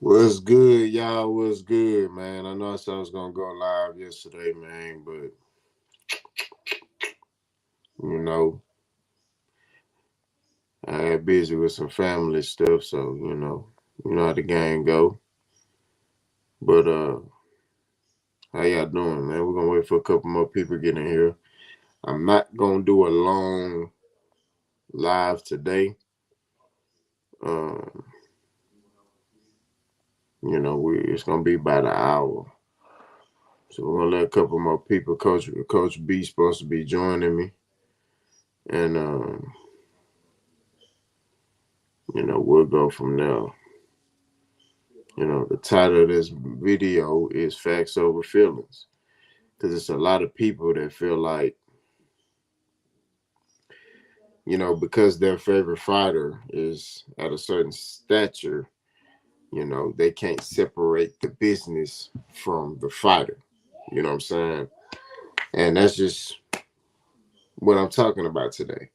What's good, y'all? What's good, man? I know I said I was gonna go live yesterday, man, but you know, I got busy with some family stuff, so you know how the game go. But how y'all doing, man? We're gonna wait for a couple more people to get in here. I'm not gonna do a long live today. Um, it's gonna be about an hour. So we're gonna let a couple more people. Coach B supposed to be joining me, and we'll go from there. The title of this video is Facts Over Feelings. Because it's a lot of people that feel like, because their favorite fighter is at a certain stature, they can't separate the business from the fighter. You know what I'm saying? And that's just what I'm talking about today.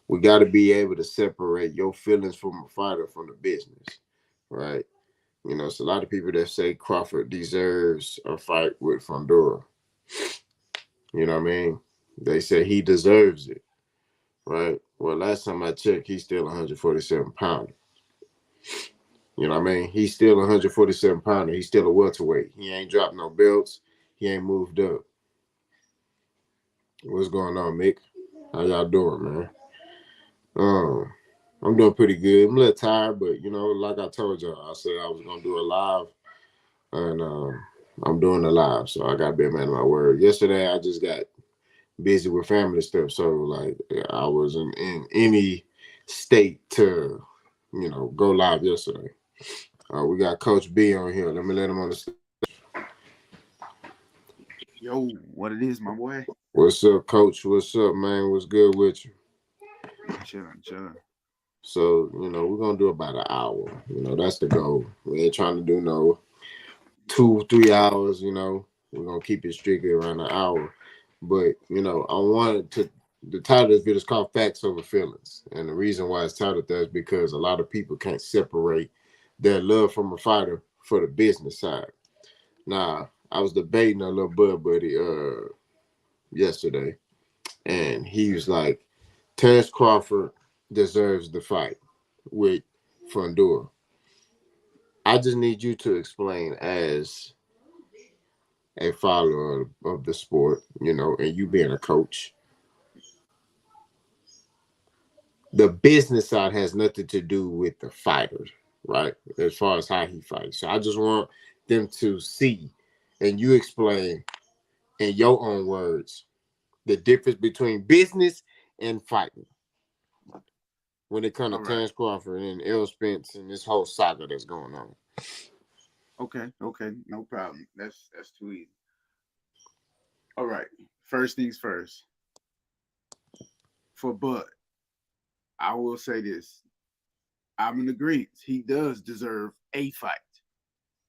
We got to be able to separate your feelings from a fighter from the business, right? It's a lot of people that say Crawford deserves a fight with Fundora. You know what I mean? They say he deserves it, right? Well, last time I checked, he's still 147 pounder. You know what I mean? He's still 147 pounder. He's still a welterweight. He ain't dropped no belts. He ain't moved up. What's going on, Mick? How y'all doing, man? Um, I'm doing pretty good. I'm a little tired, but like I told y'all, I said I was gonna do a live, and I'm doing a live, so I gotta be a man of my word. Yesterday, I just got busy with family stuff, so like I wasn't in any state to, go live yesterday. We got Coach B on here. Let me let him on the stage. Yo, what it is, my boy? What's up, Coach? What's up, man? What's good with you? Chilling. So, we're gonna do about an hour. That's the goal. We ain't trying to do no 2-3 hours, We're gonna keep it strictly around an hour. But, I wanted to the title of this video is called Facts Over Feelings. And the reason why it's titled that is because a lot of people can't separate their love from a fighter for the business side. Now, I was debating a little Bud buddy yesterday, and he was like, Terrence Crawford deserves the fight with Fundora. I just need you to explain as a follower of the sport, and you being a coach. The business side has nothing to do with the fighter, right? As far as how he fights. So I just want them to see and you explain in your own words the difference between business and fighting when it comes to All right. Terrence Crawford and Errol Spence and this whole saga that's going on. Okay, no problem. That's too easy. All right. First things first. For Bud, I will say this. I'm in agreement. He does deserve a fight.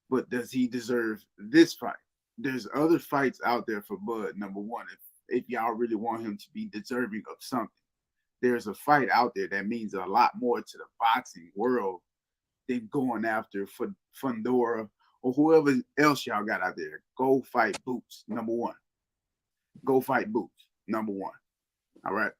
But does he deserve this fight? There's other fights out there for Bud, number one, if y'all really want him to be deserving of something. There's a fight out there that means a lot more to the boxing world than going after Fundora or whoever else y'all got out there. Go fight Boots, number one. Go fight Boots, number one. All right,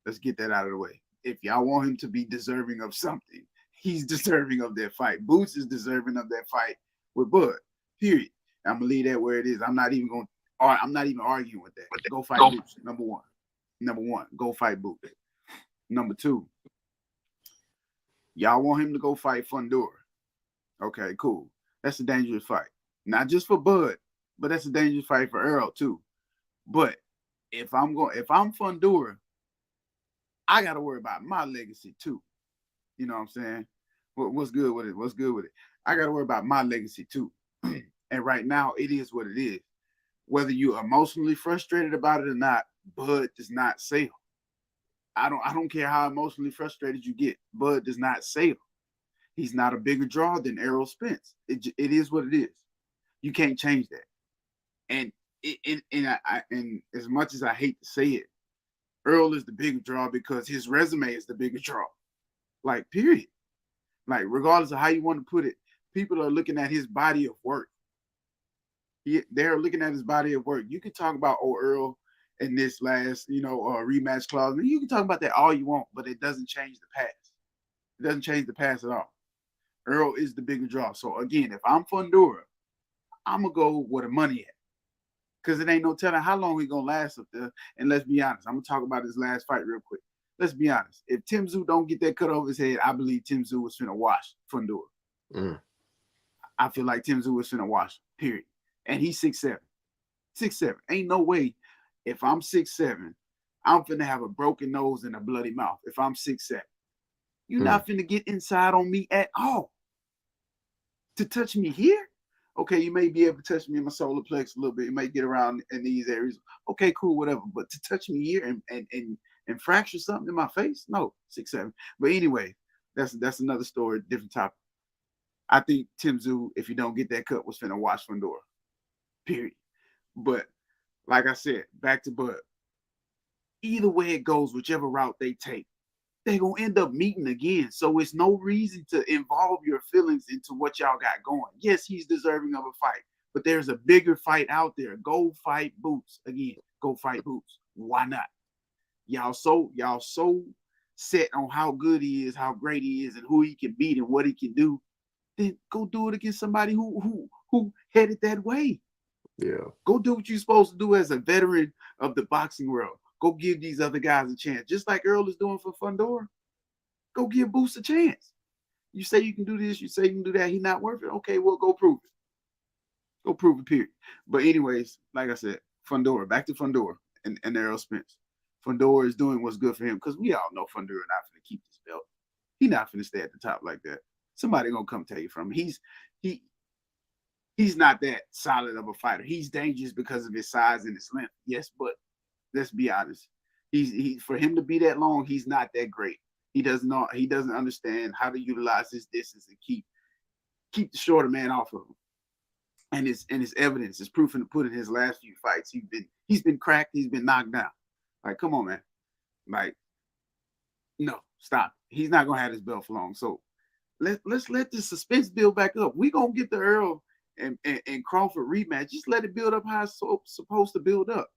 let's get that out of the way. If y'all want him to be deserving of something, he's deserving of that fight. Boots is deserving of that fight with Bud. Period. I'm gonna leave that where it is. I'm not even arguing with that. Go fight Boots, number one. Number one, go fight Boots. Number two, y'all want him to go fight Fundora. Okay, cool. That's a dangerous fight. Not just for Bud, but that's a dangerous fight for Earl too. But if I'm Fundora, I gotta worry about my legacy too. You know what I'm saying? What's good with it? What's good with it? I gotta worry about my legacy too. And right now, it is what it is. Whether you're emotionally frustrated about it or not, Bud does not sell. I don't care how emotionally frustrated you get. Bud does not sell. He's not a bigger draw than Errol Spence. It is what it is. You can't change that. And and as much as I hate to say it, Earl is the bigger draw because his resume is the bigger draw. Like, period. Like, regardless of how you want to put it, people are looking at his body of work. They're looking at his body of work. You can talk about Earl in this last, rematch clause. And you can talk about that all you want, but it doesn't change the past. It doesn't change the past at all. Earl is the bigger draw. So again, if I'm Fundora, I'm gonna go where the money at. Because it ain't no telling how long he gonna last up there. And let's be honest, I'm gonna talk about his last fight real quick. Let's be honest. If Tim Tszyu don't get that cut over his head, I believe Tim Tszyu was finna wash Fundora. I feel like Tim Tszyu was finna wash, period. And he's 6'7". 6'7". Ain't no way if I'm 6'7", I'm finna have a broken nose and a bloody mouth. If I'm 6'7". You're not finna get inside on me at all. To touch me here? Okay, you may be able to touch me in my solar plex a little bit. You may get around in these areas. Okay, cool, whatever. But to touch me here and fracture something in my face? No, 6'7". But anyway, that's another story, different topic. I think Tim Tszyu, if you don't get that cut, was finna watch Fundora. Period. But like I said, back to Bud. Either way it goes, whichever route they take, they're going to end up meeting again. So it's no reason to involve your feelings into what y'all got going. Yes, he's deserving of a fight, but there's a bigger fight out there. Go fight Boots. Again, go fight Boots. Why not? Y'all so set on how good he is, how great he is, and who he can beat and what he can do. Then go do it against somebody who headed that way. Yeah. Go do what you're supposed to do as a veteran of the boxing world. Go give these other guys a chance. Just like Earl is doing for Fundora. Go give Boost a chance. You say you can do this, you say you can do that, he's not worth it. Okay, well, go prove it. Go prove it, period. But anyways, like I said, Fundora, back to Fundora and Errol Spence. Fundora is doing what's good for him because we all know Fundora not going to keep this belt. He's not going to stay at the top like that. Somebody going to come tell you from him. He's not that solid of a fighter. He's dangerous because of his size and his length. Yes, but let's be honest. He for him to be that long, he's not that great. He doesn't understand how to utilize his distance and keep the shorter man off of him. And his evidence is proof in the pudding. His last few fights, he's been cracked, he's been knocked down. Like, come on, man. Like, no, stop. He's not gonna have this belt for long. So let's let the suspense build back up. We gonna get the Earl and Crawford rematch. Just let it build up how it's supposed to build up.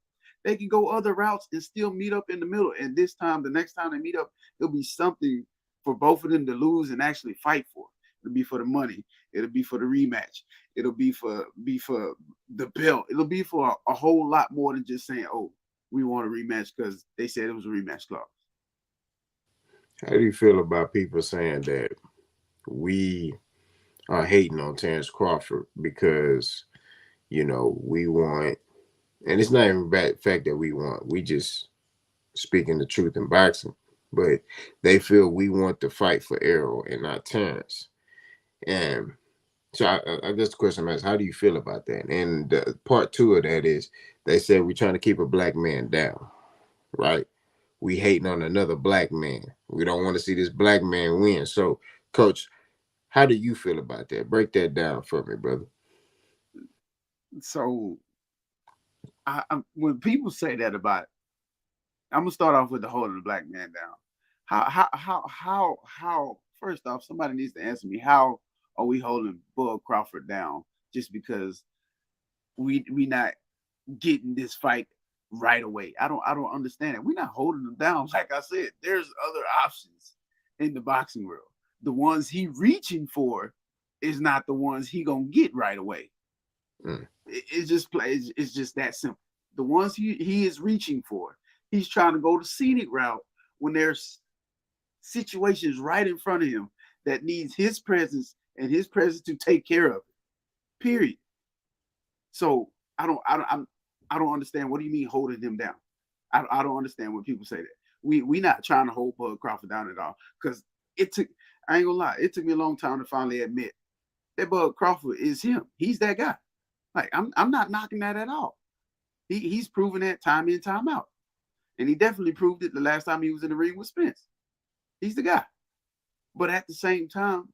They can go other routes and still meet up in the middle. And this time, the next time they meet up, it'll be something for both of them to lose and actually fight for. It'll be for the money. It'll be for the rematch. It'll be for the belt. It'll be for a whole lot more than just saying, oh, we want a rematch because they said it was a rematch clause. How do you feel about people saying that we are hating on Terrence Crawford because, we want, and it's not even the fact that we want, we just speaking the truth in boxing, but they feel we want to fight for Errol and not Terrence. And so I guess the question is, how do you feel about that? And part two of that is they said we're trying to keep a black man down, right? We hating on another black man. We don't want to see this black man win. So, Coach, how do you feel about that? Break that down for me, brother. So, when people say that about it, I'm gonna start off with the holding the black man down. How? First off, somebody needs to answer me. How are we holding Bud Crawford down just because we not getting this fight right away? I don't understand it. We're not holding him down. Like I said, there's other options in the boxing world. The ones he reaching for is not the ones he gonna get right away. It's just that simple. The ones he is reaching for, he's trying to go the scenic route when there's situations right in front of him that needs his presence and his presence to take care of it. Period. So I don't understand. What do you mean holding him down? I don't understand when people say that. We not trying to hold Bud Crawford down at all, because I ain't gonna lie, it took me a long time to finally admit that Bud Crawford is him. He's that guy. Like, I'm not knocking that at all. He's proven that time in, time out. And he definitely proved it the last time he was in the ring with Spence. He's the guy. But at the same time,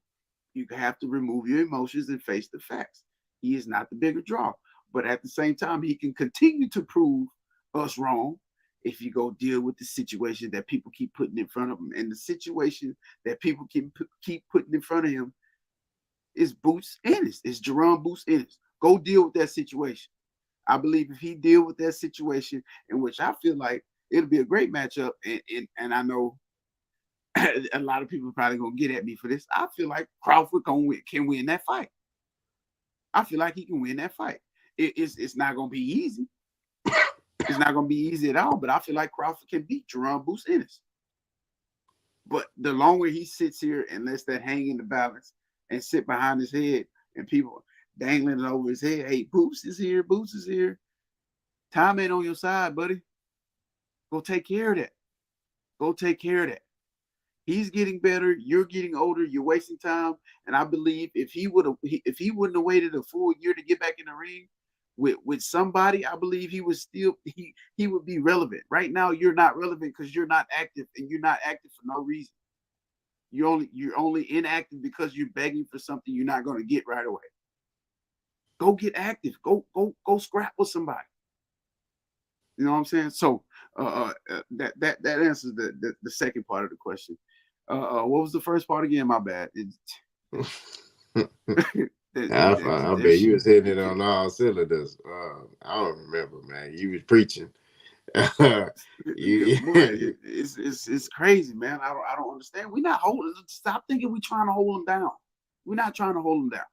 you have to remove your emotions and face the facts. He is not the bigger draw. But at the same time, he can continue to prove us wrong if you go deal with the situation that people keep putting in front of him. And the situation that people keep putting in front of him It's Boots Ennis. It's Jerome Boots Ennis. Go deal with that situation. I believe if he deal with that situation, in which I feel like it'll be a great matchup, and I know a lot of people probably gonna get at me for this. I feel like Crawford can win that fight. I feel like he can win that fight. It's not gonna be easy. It's not gonna be easy at all. But I feel like Crawford can beat Jerome Boots Ennis. But the longer he sits here and lets that hang in the balance and sit behind his head and people dangling it over his head, hey, Boots is here, Boots is here. Time ain't on your side, buddy. Go take care of that. Go take care of that. He's getting better. You're getting older. You're wasting time. And I believe if he wouldn't have waited a full year to get back in the ring with somebody, I believe he would be relevant. Right now, you're not relevant because you're not active, and you're not active for no reason. You're only inactive because you're begging for something you're not going to get right away. Go get active. Go scrap with somebody. You know what I'm saying? So that answers the second part of the question. What was the first part again? My bad. I bet you was hitting it on all cylinders. I don't remember, man. You was preaching. Boy, it's crazy, man. I don't understand. We're not holding. Stop thinking we're trying to hold them down. We're not trying to hold them down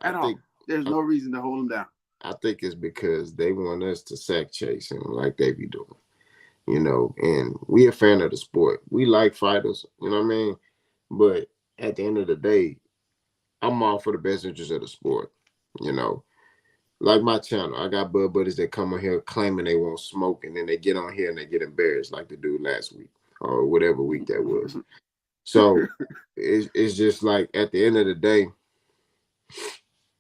at all. There's no reason to hold them down. I think it's because they want us to sack chase him like they be doing. You know, and we a fan of the sport. We like fighters, you know what I mean? But at the end of the day, I'm all for the best interest of the sport. You know, like my channel, I got bud buddies that come on here claiming they won't smoke, and then they get on here and they get embarrassed like the dude last week or whatever week that was. So it's just like at the end of the day,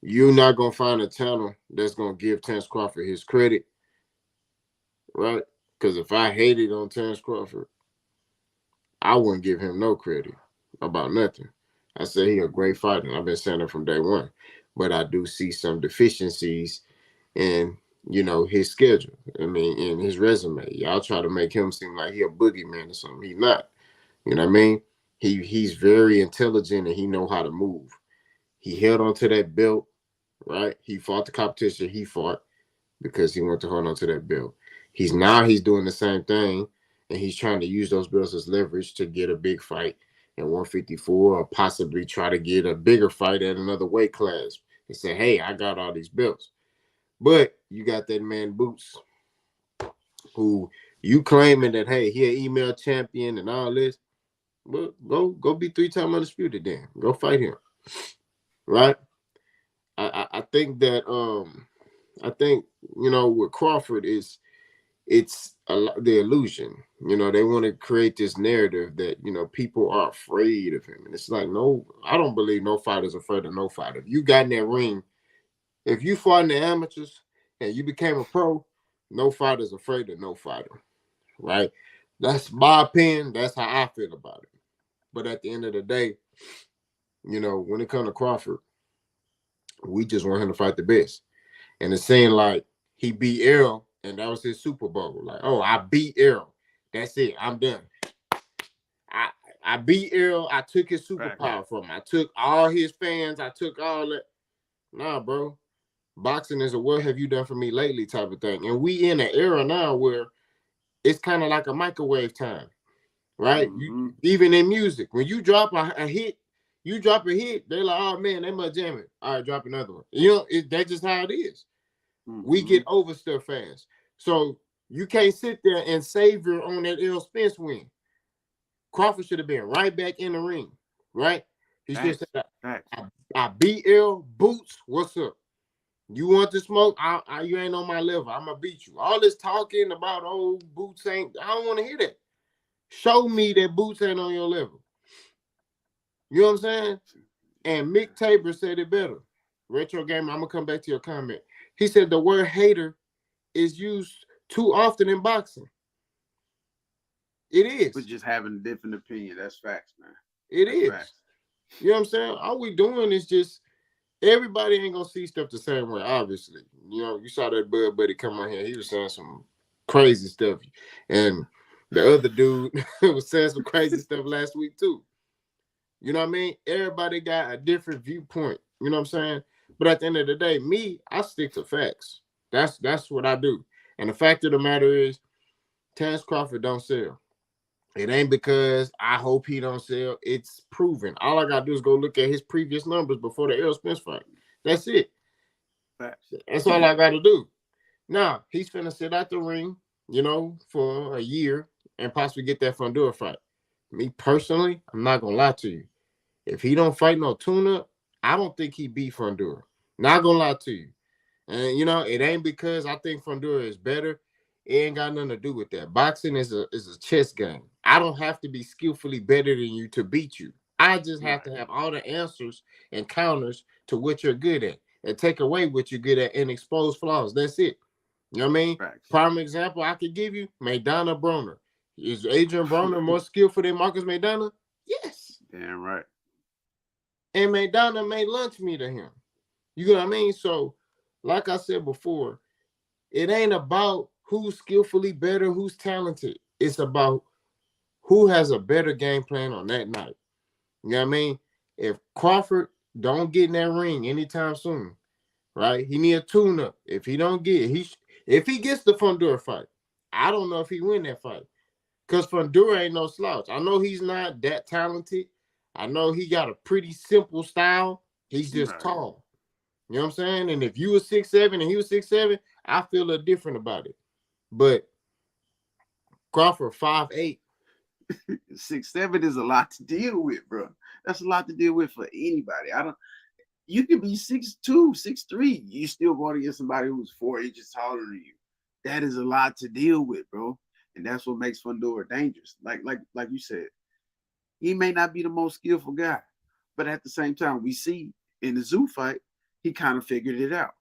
you're not gonna find a channel that's gonna give Terence Crawford his credit, right? Because if I hated on Terence Crawford, I wouldn't give him no credit about nothing. I say he a great fighter. I've been saying it from day one. But I do see some deficiencies in, you know, his schedule. I mean, in his resume. Y'all try to make him seem like he a boogeyman or something. He's not. You know what I mean? He's very intelligent and he know how to move. He held on to that belt, right? He fought the competition he fought because he wanted to hold on to that belt. He's doing the same thing, and he's trying to use those belts as leverage to get a big fight at 154 or possibly try to get a bigger fight at another weight class and say, hey, I got all these belts. But you got that man Boots, who you claiming that, hey, he an email champion and all this. Well, go be 3-time undisputed then. Go fight him. Right? I think that I think, you know, with Crawford it's the illusion. You know, they want to create this narrative that, you know, people are afraid of him. And it's like, no, I don't believe no fighter's afraid of no fighter. If you got in that ring, if you fought in the amateurs and you became a pro, no fighter's afraid of no fighter. Right? That's my opinion. That's how I feel about it. But at the end of the day, you know, when it comes to Crawford, we just want him to fight the best. And it seemed like he beat Errol, and that was his Super Bowl. Like, oh, I beat Errol. That's it. I'm done. I beat Errol. I took his superpower from him. I took all his fans. I took all that. Nah, bro. Boxing is a what have you done for me lately type of thing. And we in an era now where it's kind of like a microwave time, right? Mm-hmm. Even in music, when you drop a hit, they're like, oh man, they must jam it. All right, drop another one. You know, that's just how it is. Mm-hmm. We get over stuff fast. So you can't sit there and savor on that Errol Spence win. Crawford should have been right back in the ring, right? He should have said, I beat Errol. Boots, what's up? You want to smoke? You ain't on my level. I'm going to beat you. All this talking about, oh, Boots ain't, I don't want to hear that. Show me that Boots ain't on your level. You know what I'm saying? And Mick Tabor said it better. Retro Gamer, I'm going to come back to your comment. He said the word hater is used too often in boxing. It is. But just having a different opinion. That's facts, man. It is. Facts. You know what I'm saying? All we doing is just, everybody ain't going to see stuff the same way, obviously. You know, you saw that Bud Buddy come on here. He was saying some crazy stuff. And the other dude was saying some crazy stuff last week, too. You know what I mean? Everybody got a different viewpoint. You know what I'm saying? But at the end of the day, me, I stick to facts. That's what I do. And the fact of the matter is, Terrence Crawford don't sell. It ain't because I hope he don't sell. It's proven. All I gotta do is go look at his previous numbers before the Errol Spence fight. That's it. Facts. That's all I gotta do. Now he's finna sit out the ring, for a year and possibly get that Fundora fight. Me personally, I'm not gonna lie to you. If he don't fight no tuna, I don't think he beat Fundora. Not gonna lie to you. And it ain't because I think Fundora is better. It ain't got nothing to do with that. Boxing is a chess game. I don't have to be skillfully better than you to beat you. I just have Right. to have all the answers and counters to what you're good at, and take away what you're good at and expose flaws. That's it. You know what I mean? Facts. Prime example I could give you: Maidana Broner. Is Adrian Broner more skillful than Marcus Maidana? Yes. Damn right. And Maidana may lunch me to him. You know what I mean? So, like I said before, it ain't about who's skillfully better, who's talented. It's about who has a better game plan on that night. You know what I mean? If Crawford don't get in that ring anytime soon, right? He need a tune-up. If he don't get it, if he gets the Fundora fight, I don't know if he win that fight. Because Fundora ain't no slouch. I know he's not that talented. I know he got a pretty simple style. He's just Right. tall. You know what I'm saying? And if you was 6'7" and he was 6'7", I feel a different about it. But Crawford 5'8". 6'7" is a lot to deal with, bro. That's a lot to deal with for anybody. I don't. You could be 6'2", 6'3". You still going against somebody who's 4 inches taller than you. That is a lot to deal with, bro. And that's what makes Fundora dangerous. Like you said, he may not be the most skillful guy, but at the same time, we see in the Zoo fight, he kind of figured it out.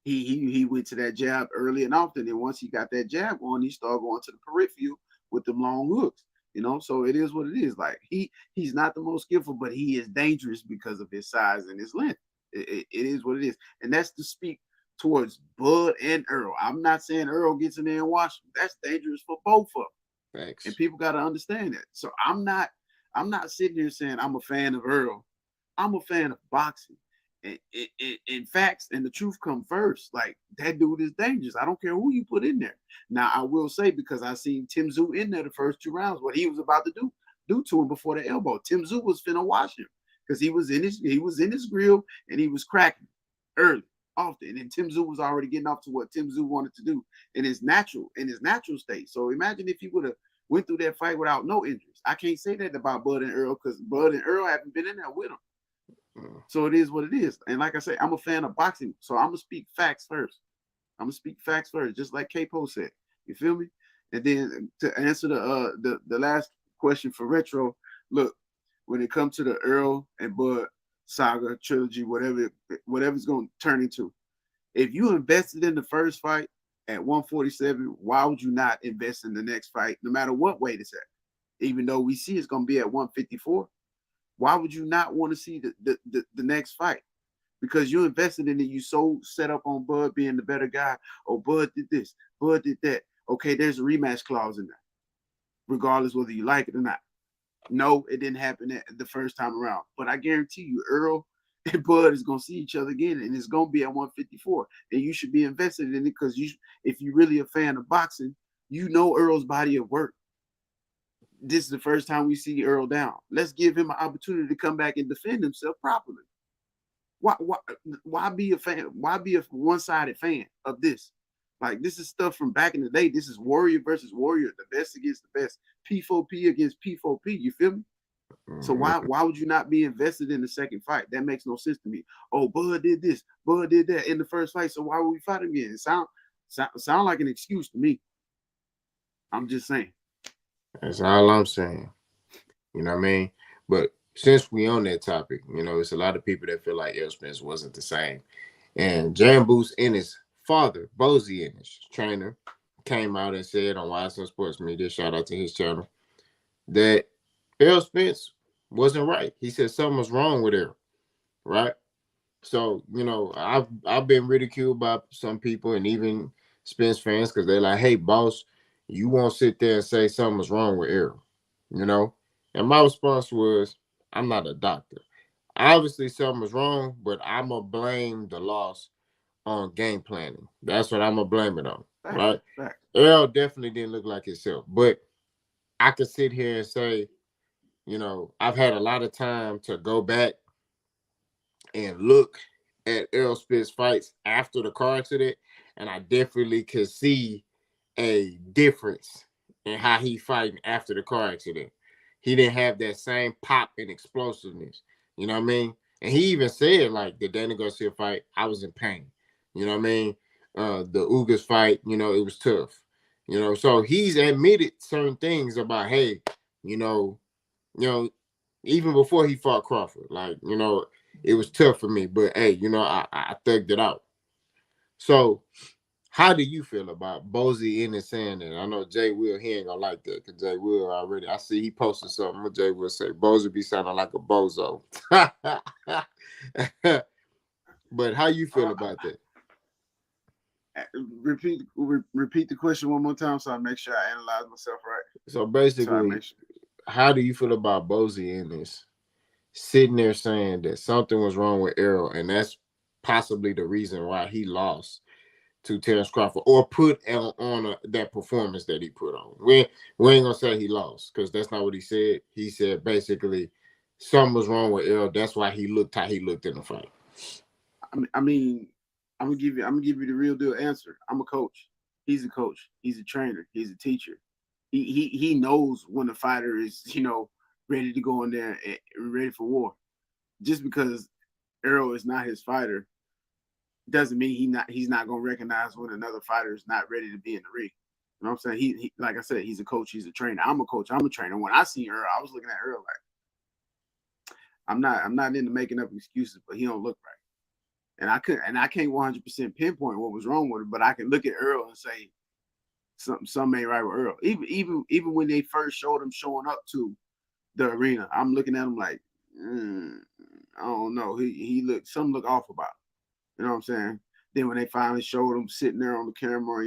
He went to that jab early and often, and once he got that jab on, he started going to the peripheral with them long hooks. So it is what it is. Like he's not the most skillful, but he is dangerous because of his size and his length. It is what it is, and that's to speak towards Bud and Earl. I'm not saying Earl gets in there and watch him. That's dangerous for both of them, and Thanks. people got to understand that. So I'm not sitting here saying I'm a fan of Earl. I'm a fan of boxing. In facts and the truth come first. Like that dude is dangerous. I don't care who you put in there. Now I will say, because I seen Tim Zoo in there the first 2 rounds, what he was about to do to him before the elbow. Tim Zoo was finna watch him because he was in his grill and he was cracking early, often. And Tim Zoo was already getting off to what Tim Zoo wanted to do in his natural state. So imagine if he would have went through that fight without no injuries. I can't say that about Bud and Earl because Bud and Earl haven't been in there with him. So it is what it is. And like I say, I'm a fan of boxing. So I'm gonna speak facts first. Just like Capo said. You feel me? And then to answer the last question for retro, look, when it comes to the Earl and Bud saga trilogy, whatever's gonna turn into, if you invested in the first fight at 147, why would you not invest in the next fight, no matter what weight it's at? Even though we see it's gonna be at 154, why would you not want to see the next fight? Because you invested in it. You so set up on Bud being the better guy. Oh, Bud did this. Bud did that. Okay, there's a rematch clause in there, regardless whether you like it or not. No, it didn't happen the first time around. But I guarantee you, Earl and Bud is going to see each other again, and it's going to be at 154. And you should be invested in it because if you're really a fan of boxing, you know Earl's body of work. This is the first time we see Earl down. Let's give him an opportunity to come back and defend himself properly. Why be a fan? Why be a one-sided fan of this? Like, this is stuff from back in the day. This is Warrior versus Warrior, the best against the best, P4P against P4P. You feel me? So why would you not be invested in the second fight? That makes no sense to me. Oh, Bud did this, Bud did that in the first fight. So why would we fight again? It sound like an excuse to me. I'm just saying. That's all I'm saying. You know what I mean? But since we on that topic, it's a lot of people that feel like Errol Spence wasn't the same. And Jamboos and his father, Bozy and his trainer, came out and said on Washington Sports Media, shout out to his channel, that Errol Spence wasn't right. He said something was wrong with Errol, right? So, I've been ridiculed by some people and even Spence fans because they're like, hey, boss, you won't sit there and say something was wrong with Errol, you know? And my response was, I'm not a doctor. Obviously, something was wrong, but I'm gonna blame the loss on game planning. That's what I'm gonna blame it on, Fact, right? fact. Earl definitely didn't look like himself, but I could sit here and say, I've had a lot of time to go back and look at Errol Spence fights after the car accident, and I definitely could see a difference in how he fighting after the car accident. He didn't have that same pop and explosiveness. You know what I mean? And he even said, like, the Dana Garcia fight, I was in pain. You know what I mean? The Ugas fight, it was tough. So he's admitted certain things about, hey, you know, you know, even before he fought Crawford, like, it was tough for me, but hey, I thugged it out. So how do you feel about Bozy in and saying that? I know Jay Will, he ain't gonna like that because Jay Will already, I see he posted something. What Jay Will say, Bozy be sounding like a bozo. But how you feel Uh, about that? repeat the question one more time so I make sure I analyze myself right. So So I basically, make sure. how do you feel about Bozy in this? Sitting there saying that something was wrong with Errol, and that's possibly the reason why he lost to Terrence Crawford, or put on that performance that he put on. We ain't gonna say he lost because that's not what he said. He said basically something was wrong with Errol. That's why he looked how he looked in the fight. I mean, I'm gonna give you the real deal answer. I'm a coach. He's a coach. He's a trainer. He's a teacher. He knows when the fighter is ready to go in there and ready for war. Just because Errol is not his fighter doesn't mean he's not gonna recognize when another fighter is not ready to be in the ring. You know what I'm saying? He like I said, he's a coach. He's a trainer. I'm a coach. I'm a trainer. When I see Errol, I was looking at Errol like I'm not into making up excuses, but he don't look right. And I can't 100% pinpoint what was wrong with him, but I can look at Earl and say something ain't right with Earl. Even when they first showed him showing up to the arena, I'm looking at him like, I don't know. He looked something looked off about it. You know what I'm saying? Then when they finally showed him sitting there on the camera,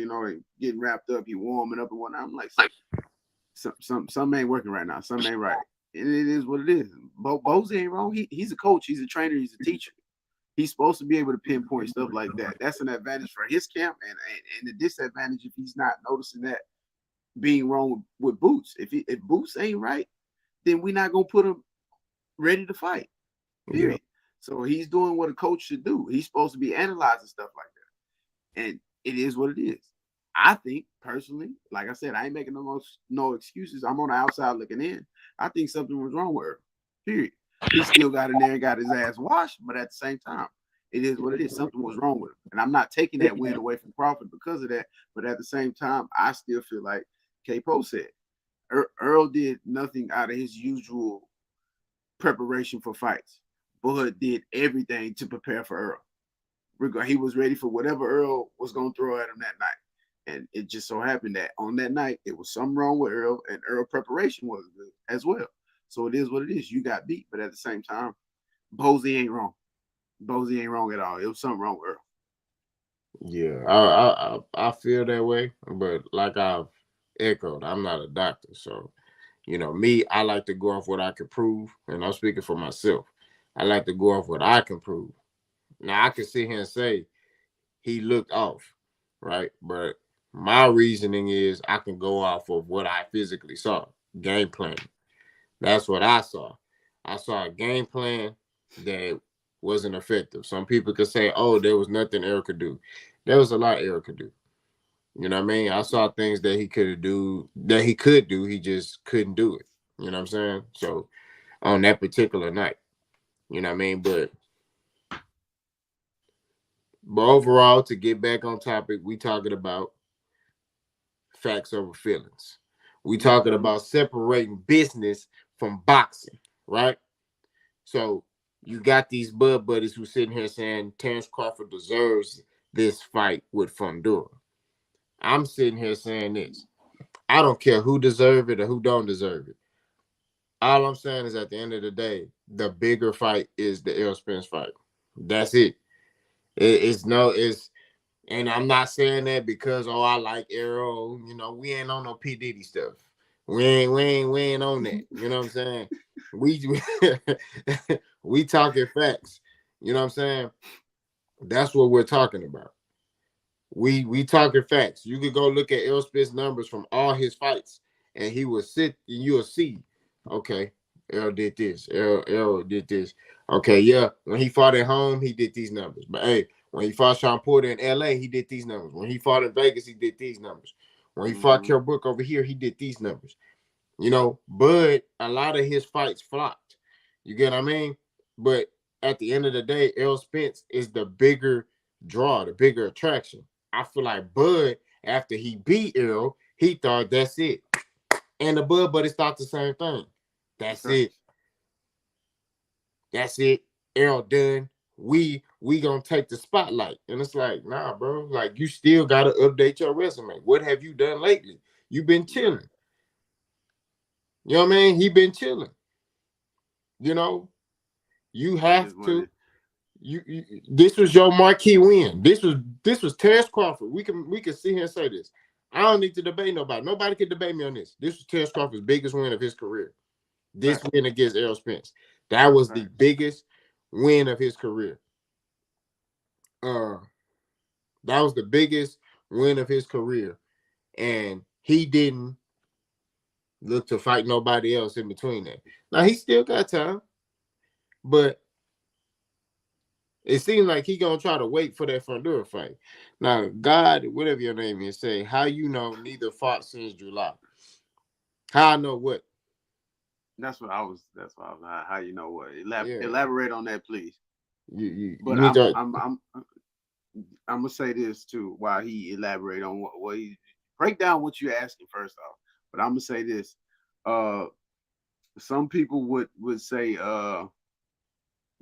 getting wrapped up, he warming up and whatnot, I'm like, something ain't working right now. Something ain't right. And it is what it is. Bozy ain't wrong. He's a coach. He's a trainer. He's a teacher. He's supposed to be able to pinpoint stuff like that. That's an advantage for his camp, and a disadvantage if he's not noticing that being wrong with Boots. If Boots ain't right, then we're not gonna put him ready to fight. Yeah, Period. So he's doing what a coach should do. He's supposed to be analyzing stuff like that, and it is what it is. I think personally, like I said, I ain't making no excuses. I'm on the outside looking in. I think something was wrong with her. Period. He still got in there and got his ass washed, but at the same time, it is what it is. Something was wrong with him, and I'm not taking that win away from Crawford because of that. But at the same time, I still feel like K. Poe said, Earl did nothing out of his usual preparation for fights. Bud did everything to prepare for Earl. He was ready for whatever Earl was going to throw at him that night. And it just so happened that on that night, it was something wrong with Earl, and Earl preparation was good as well. So it is what it is. You got beat, but at the same time, Bozy ain't wrong. Bozy ain't wrong at all. It was something wrong with Earl. yeah, I feel that way, but like I've echoed, I'm not a doctor, so me, I like to go off what I can prove, and I'm speaking for myself. I like to go off what I can prove. Now I can sit here and say he looked off, right? But my reasoning is I can go off of what I physically saw, game plan. That's what I saw. I saw a game plan that wasn't effective. Some people could say, "Oh, there was nothing Eric could do." There was a lot Eric could do. You know what I mean? I saw things that he could do. He just couldn't do it. You know what I'm saying? So on that particular night, you know what I mean. But overall, to get back on topic, we talking about facts over feelings. We Yes, talking sir. about separating business from boxing, right? So you got these Bud buddies who sitting here saying Terrence Crawford deserves this fight with Fundura. I'm sitting here saying this. I don't care who deserve it or who don't deserve it. All I'm saying is at the end of the day, the bigger fight is the Errol Spence fight. That's it. It's and I'm not saying that because I like Errol. We ain't on no P Diddy stuff. We ain't on that. You know what I'm saying? We we talking facts. You know what I'm saying? That's what we're talking about. We talking facts. You could go look at Errol Spence numbers from all his fights, and he will sit and you'll see, okay, Errol did this, Errol did this. Okay, yeah, when he fought at home, he did these numbers. But hey, when he fought Sean Porter in LA, he did these numbers. When he fought in Vegas, he did these numbers. When he fought Mm-hmm. Kell Brook over here, he did these numbers. You know, but a lot of his fights flopped. You get what I mean? But at the end of the day, Errol Spence is the bigger draw, the bigger attraction. I feel like Bud, after he beat Errol, he thought that's it. And the Bud buddies thought the same thing. That's it. Facts. That's it. Errol done. We gonna take the spotlight. And it's like, nah, bro. Like you still gotta update your resume. What have you done lately? You've been Right. chilling. You know what I mean? He been chilling. You know, you It have is what to. it. You this was your marquee win. This was Terrence Crawford. We can sit here and say this. I don't need to debate nobody. Nobody can debate me on this. This was Terrence Crawford's biggest win of his career. This Fact. win against Errol Spence. That was the Facts. biggest win of his career. Uh, that was the biggest win of his career, and he didn't look to fight nobody else in between that. Now he still got time, but it seems like he gonna try to wait for that Fundura fight. Now, God, whatever your name is, say how you know neither fought since July. How I know what? That's what I was. That's what I was. How you know what? Yeah, Elaborate on that, please. you But need to. I'm gonna say this too while he elaborate on what he break down what you're asking first off. But I'm gonna say this. Uh, some people would say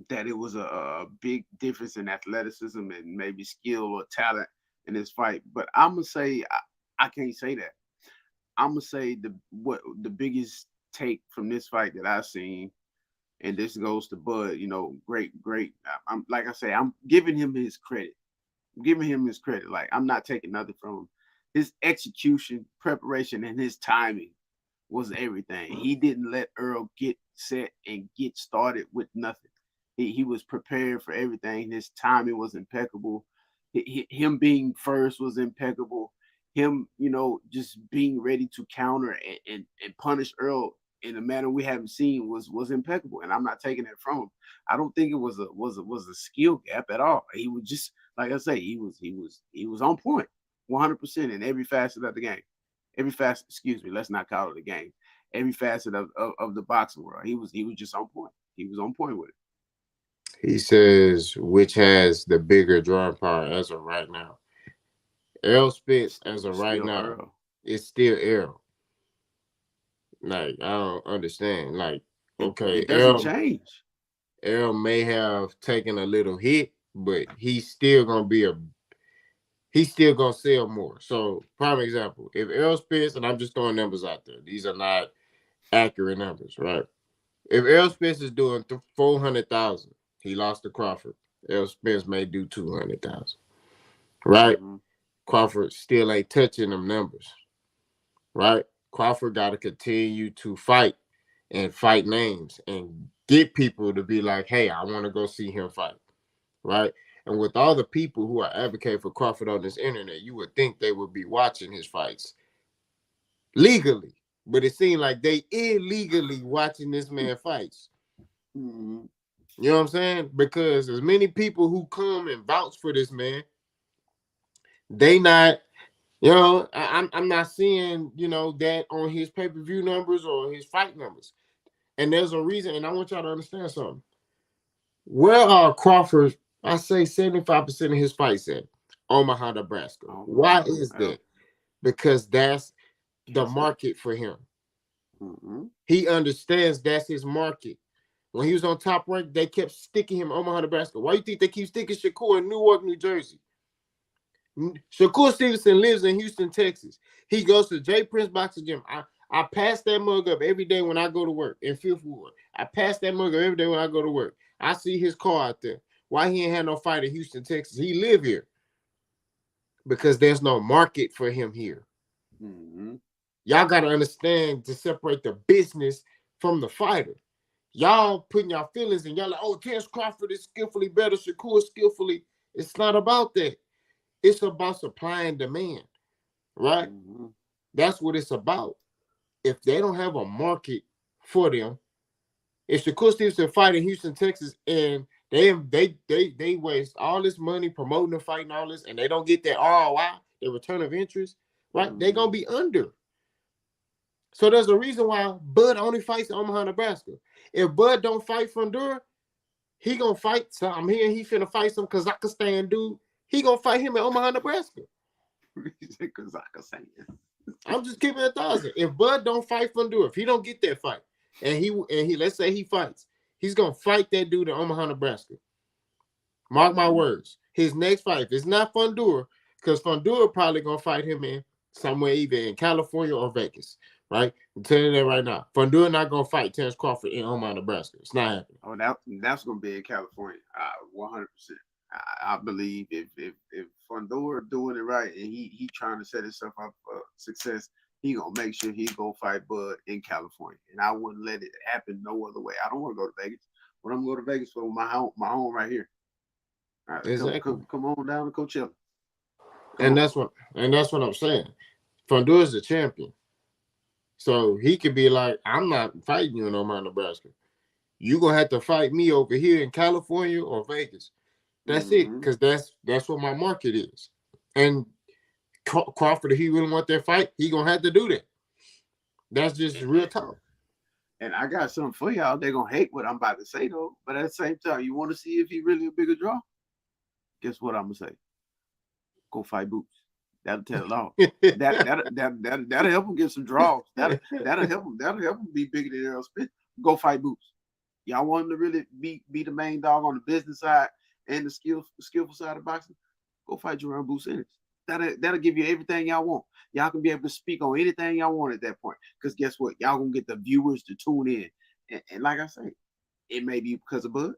that it was a big difference in athleticism and maybe skill or talent in this fight. But I'm gonna say I can't say that. I'm gonna say the biggest take from this fight that I've seen, and this goes to Bud. You know, great. I'm like I say, I'm giving him his credit. I'm giving him his credit. Like I'm not taking nothing from him. His execution, preparation, and his timing was everything. He didn't let Earl get set and get started with nothing. He was prepared for everything. His timing was impeccable. Him being first was impeccable. Him, just being ready to counter and punish Earl in a manner we haven't seen was impeccable. And I'm not taking that from him. I don't think it was a skill gap at all. He was just like I say, he was on point, 100% in every facet of the game. Every facet, excuse me, let's not call it a game. Every facet of the boxing world, he was just on point. He was on point with it. He says which has the bigger drawing power as of right now. Errol Spence as of It's right still now Earl. is still Errol. Like I don't understand. Like okay, It doesn't Errol change. Errol may have taken a little hit, but he's still gonna sell more. So prime example, if Errol Spence, and I'm just throwing numbers out there, these are not accurate numbers, right? If Errol Spence is doing 400,000, he lost to Crawford. Errol Spence may do 200,000, right? Mm-hmm. Crawford still ain't touching them numbers, right? Crawford got to continue to fight and fight names and get people to be like, hey, I want to go see him fight, right? And with all the people who are advocating for Crawford on this internet, you would think they would be watching his fights legally, but it seemed like they illegally watching this man fights. Mm-hmm. You know what I'm saying? Because as many people who come and vouch for this man, they not, I'm not seeing, that on his pay-per-view numbers or his fight numbers. And there's a reason, and I want y'all to understand something. Where are Crawford? I say 75% of his fights at Omaha, Nebraska. Why Omaha. is Yep. that? Because that's the Kansas. market for him. Mm-hmm. He understands that's his market. When he was on Top Rank, they kept sticking him Omaha, Nebraska. Why you think they keep sticking Shakur in Newark, New Jersey? Shakur Stevenson lives in Houston, Texas. He goes to J Prince Boxing Gym. I pass that mug up every day when I go to work in Fifth Ward. I pass that mug up every day when I go to work. I see his car out there. Why he ain't had no fight in Houston, Texas? He live here because there's no market for him here. Mm-hmm. Y'all got to understand to separate the business from the fighter. Y'all putting your feelings and y'all like, oh, Terence Crawford is skillfully better, Shakur is skillfully. It's not about that. It's about supply and demand, right? Mm-hmm. That's what it's about. If they don't have a market for them, if Shakur Stevenson fight in Houston, Texas, and they waste all this money promoting the fight and all this, and they don't get that ROI, the return of interest, right? They're gonna be under. So there's a reason why Bud only fights in Omaha, Nebraska. If Bud don't fight Fundora, he gonna fight. So I'm hearing he finna fight some Kazakhstan dude. He gonna fight him in Omaha, Nebraska. Kazakhstan. I'm just keeping it 1,000. If Bud don't fight Fundora, if he don't get that fight, and he let's say he fights, he's gonna fight that dude in Omaha, Nebraska. Mark my words. His next fight, if it's not Fundora, because Fundora probably gonna fight him in somewhere either in California or Vegas, right? I'm telling you that right now. Fundora not gonna fight Terence Crawford in Omaha, Nebraska. It's not happening. Oh, that's gonna be in California. 100%. I believe if Fundora doing it right and he trying to set himself up for success, he gonna make sure he go fight Bud in California. And I wouldn't let it happen no other way. I don't want to go to Vegas, but I'm gonna go to Vegas for my home right here. All right, Exactly. come on down to Coachella. That's what I'm saying. Fundora's the champion. So he could be like, I'm not fighting you in Omaha, Nebraska. You're gonna have to fight me over here in California or Vegas. That's it, because that's what my market is. And Crawford, if he really want that fight, he gonna have to do that. That's just real talk. And I got something for y'all. They're gonna hate what I'm about to say though. But at the same time, you want to see if he really a bigger draw? Guess what I'm gonna say? Go fight Boots. That'll tell it all. That'll help him get some draws. That'll help him. That'll help him be bigger than Errol Spence. Go fight Boots. Y'all want him to really be the main dog on the business side and the skillful side of boxing? Go fight Jerome Boots Ennis. That'll give you everything y'all want. Y'all can be able to speak on anything y'all want at that point. Because guess what? Y'all gonna get the viewers to tune in. And like I say, it may be because of Bud,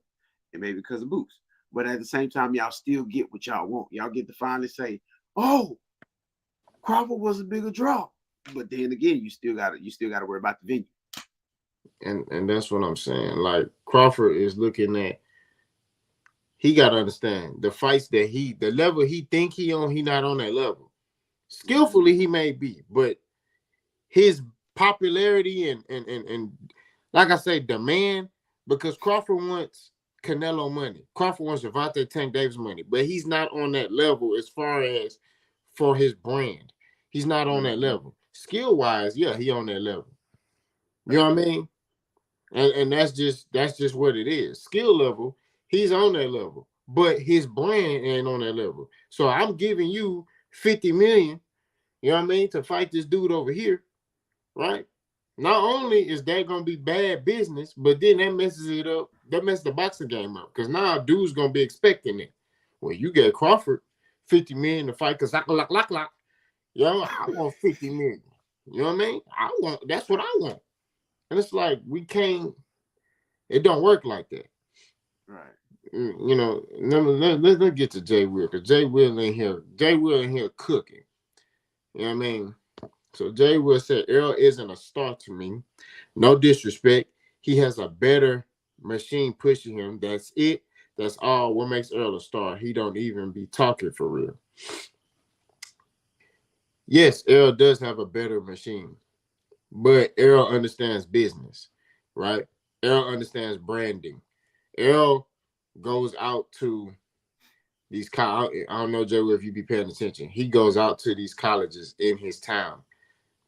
it may be because of Boots. But at the same time, y'all still get what y'all want. Y'all get to finally say, "Oh, Crawford was a bigger draw." But then again, you still gotta worry about the venue. And that's what I'm saying. Like Crawford is looking at. He got to understand the fights that the level he think he on, he not on that level. Skillfully, he may be, but his popularity and like I say, demand, because Crawford wants Canelo money. Crawford wants Gervonta Tank Davis money, but he's not on that level as far as for his brand. He's not on that level. Skill-wise, yeah, he on that level. You know what I mean? And that's just what it is. Skill level, he's on that level, but his brand ain't on that level. So I'm giving you 50 million, you know what I mean, to fight this dude over here, right? Not only is that gonna be bad business, but then that messes it up. That messes the boxing game up, because now dude's gonna be expecting it. Well, you get Crawford 50 million to fight because you know, I want 50 million. You know what I mean? That's what I want. And it's like, we can't, it don't work like that. Right. You know, let's get to Jay Will, because Jay Will in here cooking. You know what I mean? So Jay Will said, Errol isn't a star to me. No disrespect. He has a better machine pushing him. That's it. That's all. What makes Errol a star? He don't even be talking for real. Yes, Errol does have a better machine. But Errol understands business, right? Errol understands branding. Errol goes out to these I don't know, Joe, if you be paying attention. He goes out to these colleges in his town,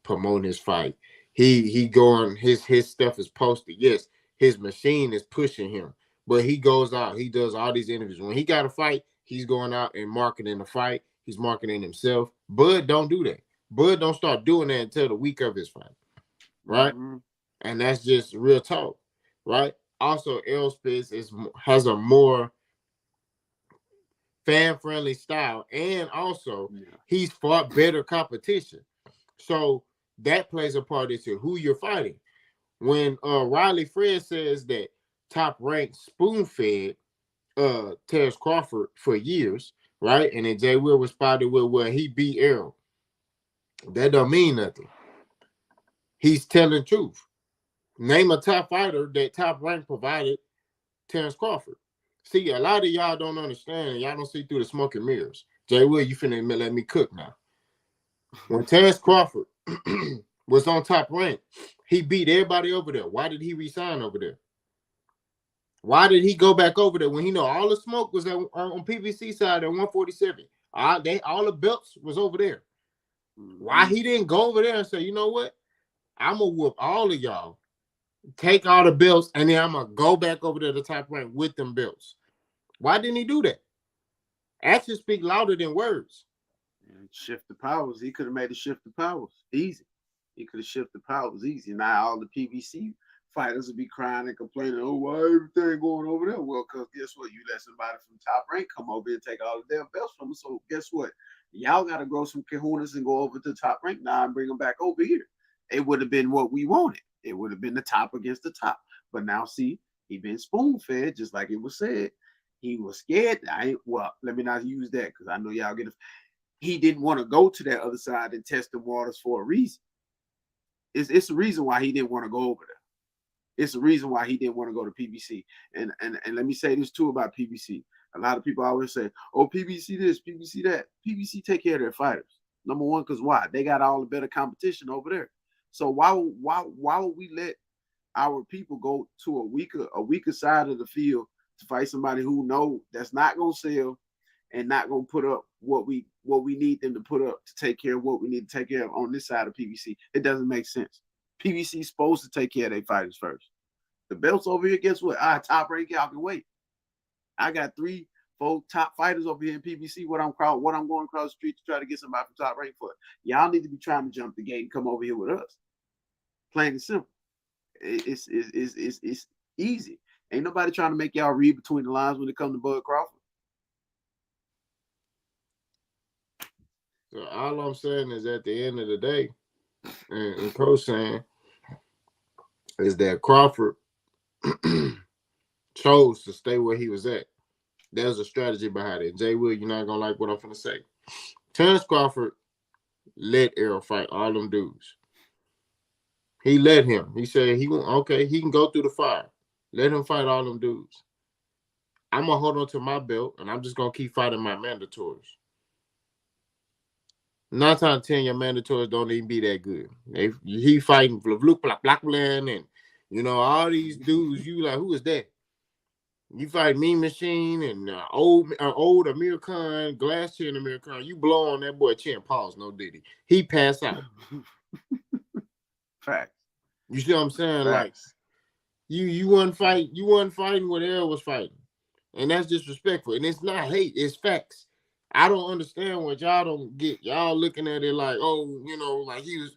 promoting his fight. He going, his stuff is posted. Yes, his machine is pushing him, but he goes out. He does all these interviews. When he got a fight, he's going out and marketing the fight. He's marketing himself. Bud don't do that. Bud don't start doing that until the week of his fight. Right? And that's just real talk, right? Also, Errol Spence has a more fan-friendly style, and also he's fought better competition. So that plays a part into who you're fighting. When Riley Fred says that Top Rank spoon-fed Terence Crawford for years, right? And then Jay Will responded with, well, he beat Errol. That don't mean nothing. He's telling truth. Name a top fighter that Top Rank provided Terrence Crawford. See, a lot of y'all don't understand, and y'all don't see through the smoke and mirrors. Jay Will, you finna let me cook now. When Terrence Crawford was on Top Rank, he beat everybody over there. Why did he resign over there? Why did he go back over there when he know all the smoke was on PBC side at 147? All the belts was over there. Why he didn't go over there and say, you know what? I'm gonna whoop all of y'all, take all the belts, and then I'm gonna go back over there to Top Rank with them belts. Why didn't he do that? Actions speak louder than words. And shift the powers. He could have made the shift the powers easy. He could have shifted the powers easy. Now all the PBC fighters would be crying and complaining, oh, why everything going over there? Well, because guess what? You let somebody from Top Rank come over and take all the damn belts from them. So guess what? Y'all got to grow some kahunas and go over to Top Rank now and bring them back over here. It would have been what we wanted. It would have been the top against the top. But now, see, he been spoon-fed, just like it was said. He was scared. Let me not use that because I know y'all get it. He didn't want to go to that other side and test the waters for a reason. It's a reason why he didn't want to go over there. It's the reason why he didn't want to go to PBC. And let me say this too about PBC. A lot of people always say, oh, PBC this, PBC that. PBC take care of their fighters. Number one, because why? They got all the better competition over there. So why would we let our people go to a weaker side of the field to fight somebody who know that's not gonna sell and not gonna put up what we need them to put up to take care of what we need to take care of on this side of PBC? It doesn't make sense. PBC is supposed to take care of their fighters first. The belts over here, guess what? Top Rank, y'all can wait. I got 3, 4 top fighters over here in PBC. What I'm going across the street to try to get somebody from Top Rank for. Y'all need to be trying to jump the gate and come over here with us. Plain and simple. It's easy. Ain't nobody trying to make y'all read between the lines when it comes to Bud Crawford. So all I'm saying is at the end of the day, and Coach saying, is that Crawford chose to stay where he was at. There's a strategy behind it. Jay Will, you're not going to like what I'm going to say. Terrence Crawford let Errol fight all them dudes. He let him. He said he can go through the fire. Let him fight all them dudes. I'm going to hold on to my belt, and I'm just going to keep fighting my mandatories. 9 times out of 10, your mandatories don't even be that good. He fighting Blackland and, all these dudes. You like, who is that? You fight Mean Machine and old Amir Khan, glass chin Amir Khan. You blow on that boy chin, pause, no diddy. He pass out. Facts. You see what I'm saying? Facts. Like you wasn't fighting what Errol was fighting. And that's disrespectful. And it's not hate, it's facts. I don't understand what y'all don't get. Y'all looking at it like, like he was.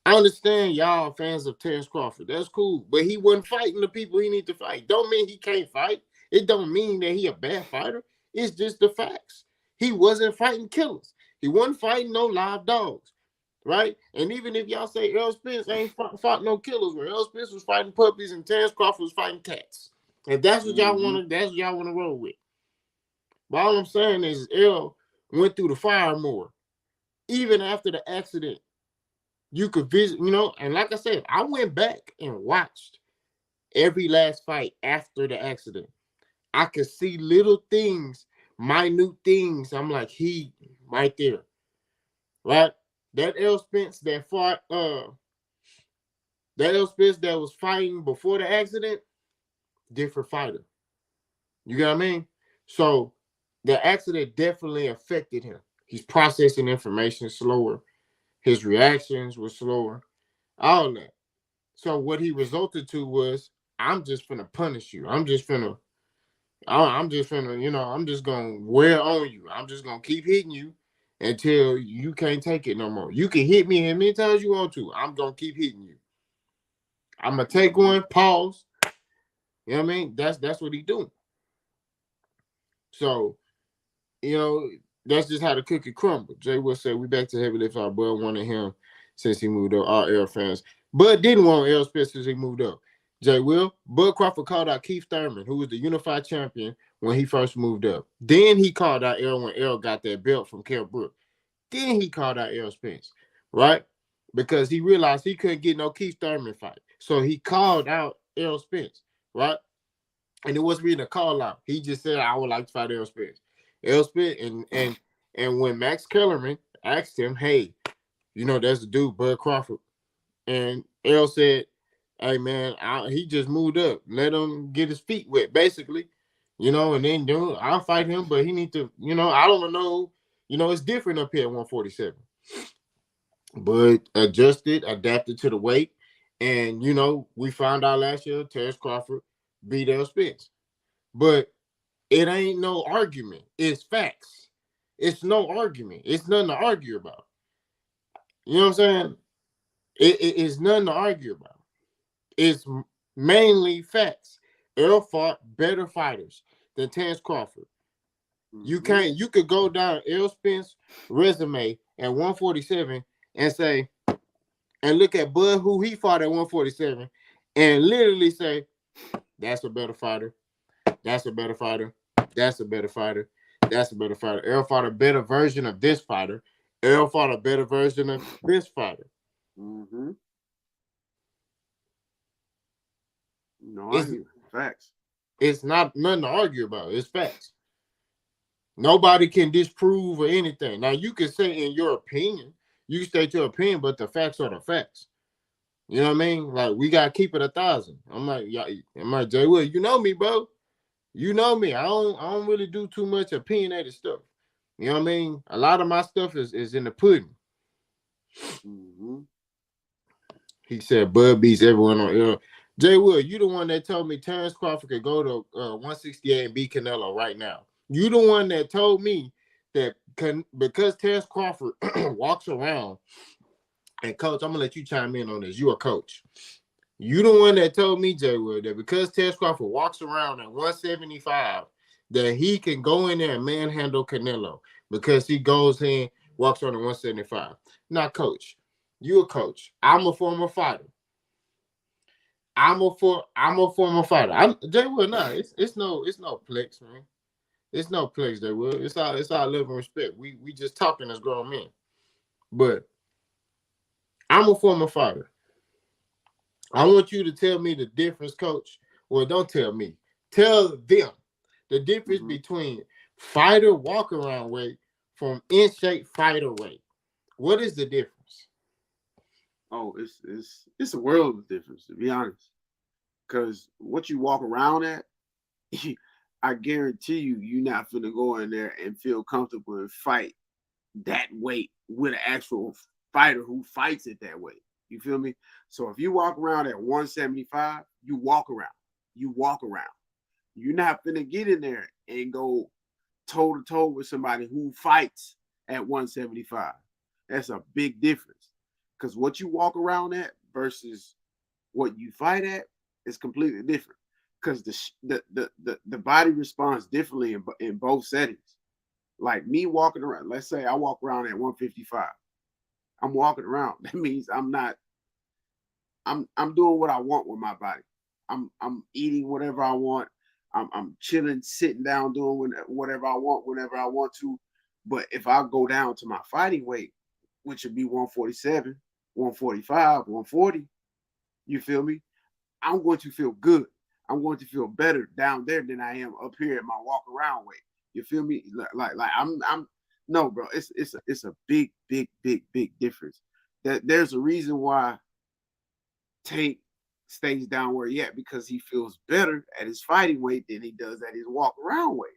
I understand y'all fans of Terrence Crawford. That's cool. But he wasn't fighting the people he need to fight. Don't mean he can't fight. It don't mean that he a bad fighter. It's just the facts. He wasn't fighting killers. He wasn't fighting no live dogs. Right? And even if y'all say Errol Spence ain't fought no killers, where Errol Spence was fighting puppies and Terrence Crawford was fighting cats. If that's what y'all want to roll with. But all I'm saying is Errol went through the fire more. Even after the accident, you could visit, and like I said, I went back and watched every last fight after the accident. I could see little things, minute things. I'm like, he right there. Right? That Errol Spence that fought, that Errol Spence that was fighting before the accident, different fighter. You get what I mean? So the accident definitely affected him. He's processing information slower. His reactions were slower. All that. So what he resulted to was, I'm just finna punish you. I'm just finna, I'm just gonna wear on you. I'm just gonna keep hitting you until you can't take it no more. You can hit me as many times you want to. I'm gonna keep hitting you. I'm gonna take one, pause. You know what I mean? That's what he doing. So, that's just how the cookie crumbled. Jay Will said, we back to heavy lift. Our Bud wanted him since he moved up. All Errol fans. Bud didn't want Errol Spence since he moved up. Jay Will, Bud Crawford called out Keith Thurman, who was the unified champion when he first moved up. Then he called out Errol when Errol got that belt from Kell Brook. Then he called out Errol Spence, right? Because he realized he couldn't get no Keith Thurman fight. So he called out Errol Spence, right? And it wasn't really a call out. He just said, "I would like to fight Errol Spence." Errol Spence, and when Max Kellerman asked him, "Hey, that's the dude, Bud Crawford," and Errol said, "Hey man, he just moved up. Let him get his feet wet, basically, and then I'll fight him, but he need to, I don't know, it's different up here at 147." But adjusted, adapted to the weight, and we found out last year Terrence Crawford beat Errol Spence, but it ain't no argument. It's facts. It's no argument. It's nothing to argue about. You know what I'm saying? It's nothing to argue about. It's mainly facts. Errol fought better fighters than Terrence Crawford. You could go down Errol Spence's resume at 147 and say, and look at Bud, who he fought at 147, and literally say, that's a better fighter. That's a better fighter. That's a better fighter. That's a better fighter. Errol fought a better version of this fighter. Errol fought a better version of this fighter. Mm-hmm. No, facts. It's not nothing to argue about. It's facts. Nobody can disprove or anything. Now, you can say in your opinion, you can state your opinion, but the facts are the facts. You know what I mean? Like, we got to keep it 1,000. I'm like, Jay Wood, you know me, bro. You know me. I don't really do too much opinionated stuff. You know what I mean? A lot of my stuff is in the pudding. Mm-hmm. He said Bud beats everyone on air. Jay Wood, you the one that told me Terrence Crawford could go to 168 and beat Canelo right now. You the one that told me that because Terrence Crawford walks around, and coach, I'm gonna let you chime in on this. You a coach. You the one that told me, Jay Wood, that because Terrence Crawford walks around at 175, that he can go in there and manhandle Canelo because he goes in, walks on at 175. Now, coach, you a coach. I'm a former fighter. I'm a former fighter. Jay Wood, nah, it's no flex, man. It's no flex, Jay Wood. It's all love and respect. We just talking as grown men. But I'm a former fighter. I want you to tell me the difference, coach. Well, don't tell me. Tell them the difference between fighter walk around weight from in shape fighter weight. What is the difference? Oh, it's a world of difference, to be honest. Because what you walk around at, I guarantee you're not finna go in there and feel comfortable and fight that weight with an actual fighter who fights at that weight. You feel me? So if you walk around at 175, you walk around. You walk around. You're not finna get in there and go toe to toe with somebody who fights at 175. That's a big difference. Because what you walk around at versus what you fight at is completely different. Because the body responds differently in both settings. Like me walking around, let's say I walk around at 155. I'm walking around. That means I'm doing what I want with my body. I'm eating whatever I want. I'm chilling, sitting down, doing whatever I want whenever I want to. But if I go down to my fighting weight, which would be 147, 145, 140, you feel me? I'm going to feel good. I'm going to feel better down there than I am up here at my walk around weight. You feel me? Like I'm no, bro. It's a big difference. That there's a reason why Tank stays down where he at, because he feels better at his fighting weight than he does at his walk around weight.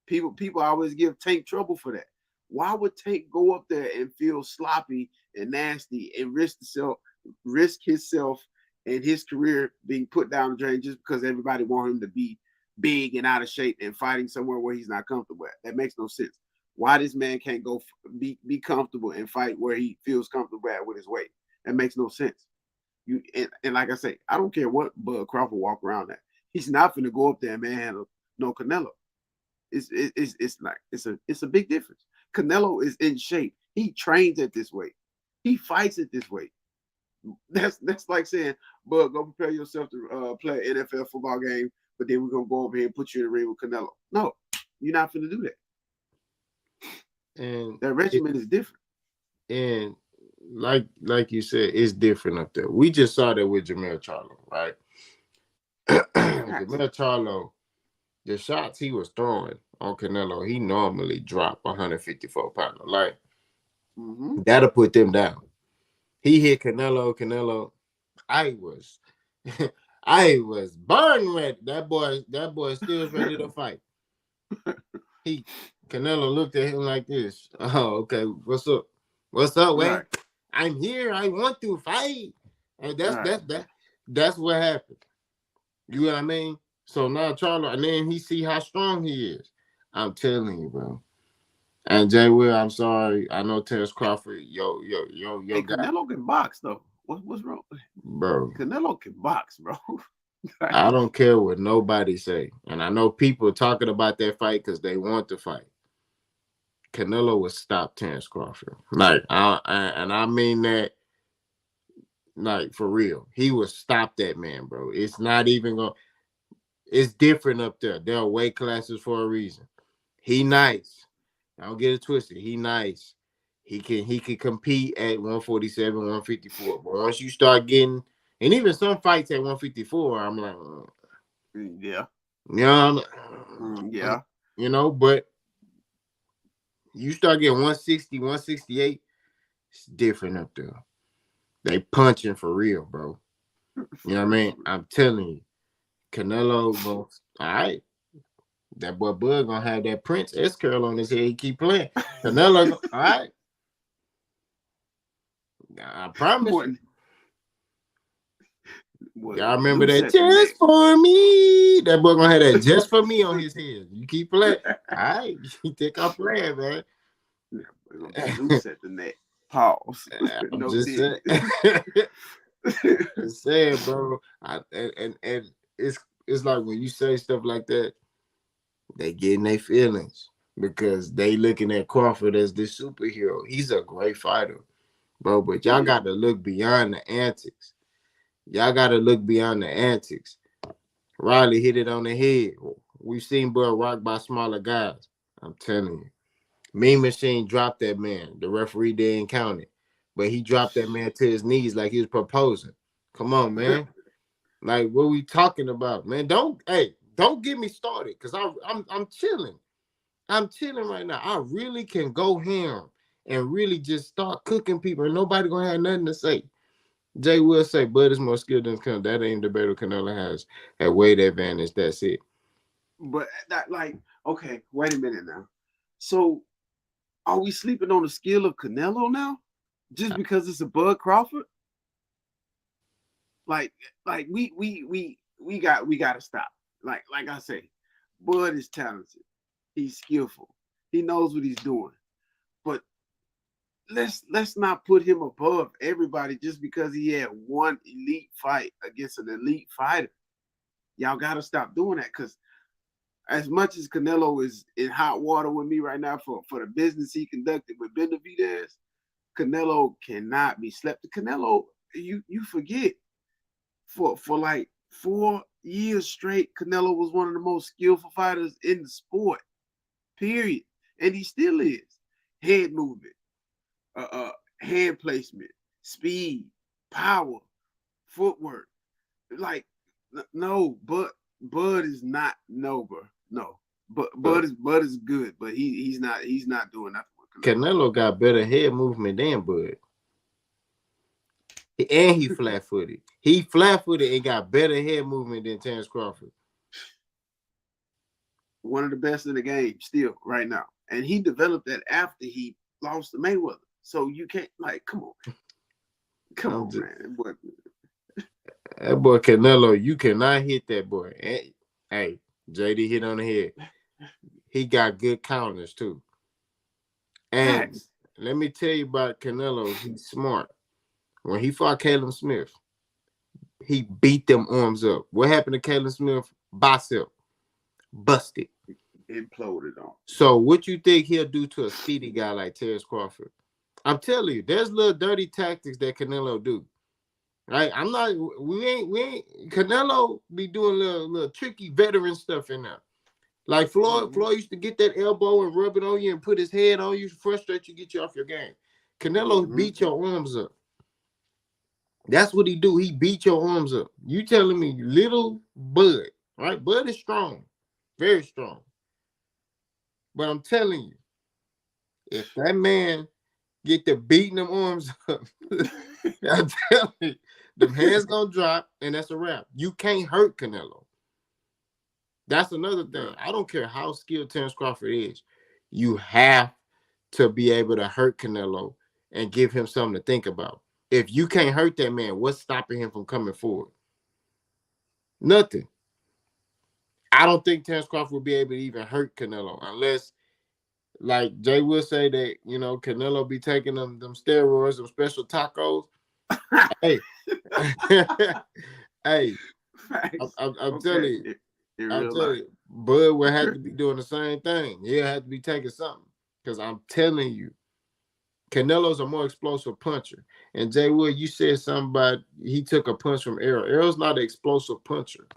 People always give Tank trouble for that. Why would Tank go up there and feel sloppy and nasty and risk himself and his career being put down the drain just because everybody want him to be big and out of shape and fighting somewhere where he's not comfortable at? That makes no sense. Why this man can't go be comfortable and fight where he feels comfortable at with his weight? That makes no sense. And like I say, I don't care what Bud Crawford walk around at. He's not going to go up there and manhandle no Canelo. It's a big difference. Canelo is in shape. He trains at this weight. He fights at this weight. That's like saying, Bud, go prepare yourself to play an NFL football game, but then we're gonna go over here and put you in the ring with Canelo. No, you're not gonna do that. And that regimen is different. And like you said, it's different up there. We just saw that with Jamel Charlo, right? Got to. Jamel Charlo, the shots he was throwing on Canelo, he normally dropped 154 pounder. Like Mm-hmm. that'll put them down. He hit Canelo. I was, I was burn ready. That boy still was ready to fight. He Canelo looked at him like this. Oh, okay. What's up? What's up, Wayne? Right. I'm here. I want to fight. And Right. that's what happened. You know what I mean? So now Charlo, and then he see how strong he is. I'm telling you, bro. And Jay Will, I'm sorry. I know Terrence Crawford, Hey, yo guy, Canelo can box though. What's wrong? bro. Canelo can box, bro. I don't care what nobody say. And I know people talking about that fight because they want to fight. Canelo would stop Terrence Crawford. And I mean that like for real. He would stop that man, bro. It's not even going it's different up there. There are weight classes for a reason. He nice. I don't get it twisted. He nice. He can compete at 147, 154. But once you start getting and even some fights at 154, I'm like, Yeah. you know, Yeah. you know, but you start getting 160, 168, it's different up there. They punching for real, bro. You know what I mean? I'm telling you, Canelo, bro. All right, that boy Bud gonna have that Prince S curl on his head. He keep playing. Canelo, all right. I promise What? you. What? Y'all remember Loose that at the neck. just for me? That boy gonna have that just for me on his head. You keep playing. All right, you think I'm playing, man. Yeah, we're gonna be loose at the neck. Pause. I'm No just dig. saying. Just saying, bro. And it's like when you say stuff like that, they getting their feelings because they looking at Crawford as this superhero. He's a great fighter, bro. But y'all Yeah. got to look beyond the antics. Y'all got to look beyond the antics. Riley hit it on the head. We've seen Bud rock by smaller guys. I'm telling you. Mean Machine dropped that man. The referee didn't count it. But he dropped that man to his knees like he was proposing. Come on, man. Like what we talking about, man? Don't get me started because I'm chilling. I'm chilling right now. I really can go ham and really just start cooking people, and nobody gonna have nothing to say. Jay will say, Bud is more skilled than Canelo. That ain't debatable. Canelo has a weight advantage. That's it. But that, like, okay, wait a minute now. So, are we sleeping on the skill of Canelo now, just because it's a Bud Crawford? Like, we gotta stop. Like I say, Bud is talented. He's skillful. He knows what he's doing. But let's not put him above everybody just because he had one elite fight against an elite fighter. Y'all gotta stop doing that because as much as Canelo is in hot water with me right now for the business he conducted with Benavidez, Canelo cannot be slept. Canelo, you forget for like 4 years straight, Canelo was one of the most skillful fighters in the sport. Period, and he still is. Head movement, hand placement, speed, power, footwork. Like no, but Bud is not no, bro. No, but But Bud is good, but he's not doing nothing with Canelo. Canelo got better head movement than Bud. And he flat footed. He flat footed and got better head movement than Terrence Crawford. One of the best in the game still right now, and he developed that after he lost to Mayweather. So you can't like, come on, man. That boy Canelo, you cannot hit that boy. And, hey, JD hit on the head. He got good counters too. And Facts. let me tell you about Canelo. He's smart. When he fought Caleb Smith, he beat them arms up. What happened to Caleb Smith? Bicep busted. Imploded on. So what you think he'll do to a speedy guy like Terrence Crawford? I'm telling you, there's little dirty tactics that Canelo do. Right? I'm not. We ain't. Canelo be doing little tricky veteran stuff in there. Like Floyd used to get that elbow and rub it on you and put his head on you, frustrate you, get you off your game. Canelo beat your arms up. That's what he do. He beat your arms up. You telling me little Bud, right? Bud is strong, very strong. But I'm telling you, if that man get to beating them arms up, I'm telling you, them hands gonna drop, and that's a wrap. You can't hurt Canelo. That's another thing. I don't care how skilled Terence Crawford is. You have to be able to hurt Canelo and give him something to think about. If you can't hurt that man, what's stopping him from coming forward? Nothing. I don't think Terence Crawford will be able to even hurt Canelo unless, like Jay will say that, Canelo be taking them steroids, them special tacos. Hey, hey, I'm telling you, Bud will have to be doing the same thing. He'll have to be taking something because I'm telling you, Canelo's a more explosive puncher. And Jay Wood, you said something about he took a punch from Errol. Errol's not an explosive puncher.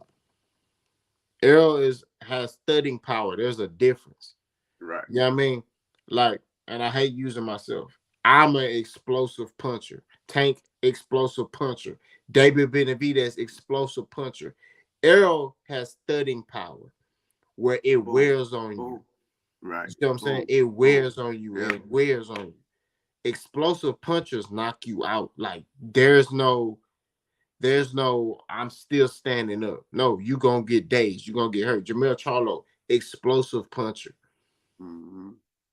Errol has studying power. There's a difference. Right. You know what I mean? Like, and I hate using myself. I'm an explosive puncher. Tank, explosive puncher. David Benavidez, explosive puncher. Errol has studying power where it wears on you. Right. You know what I'm saying? It wears on you. Yeah. It wears on you. Explosive punchers knock you out. Like, there's no I'm still standing up. No, you gonna get dazed. You gonna get hurt. Jamel Charlo, explosive puncher.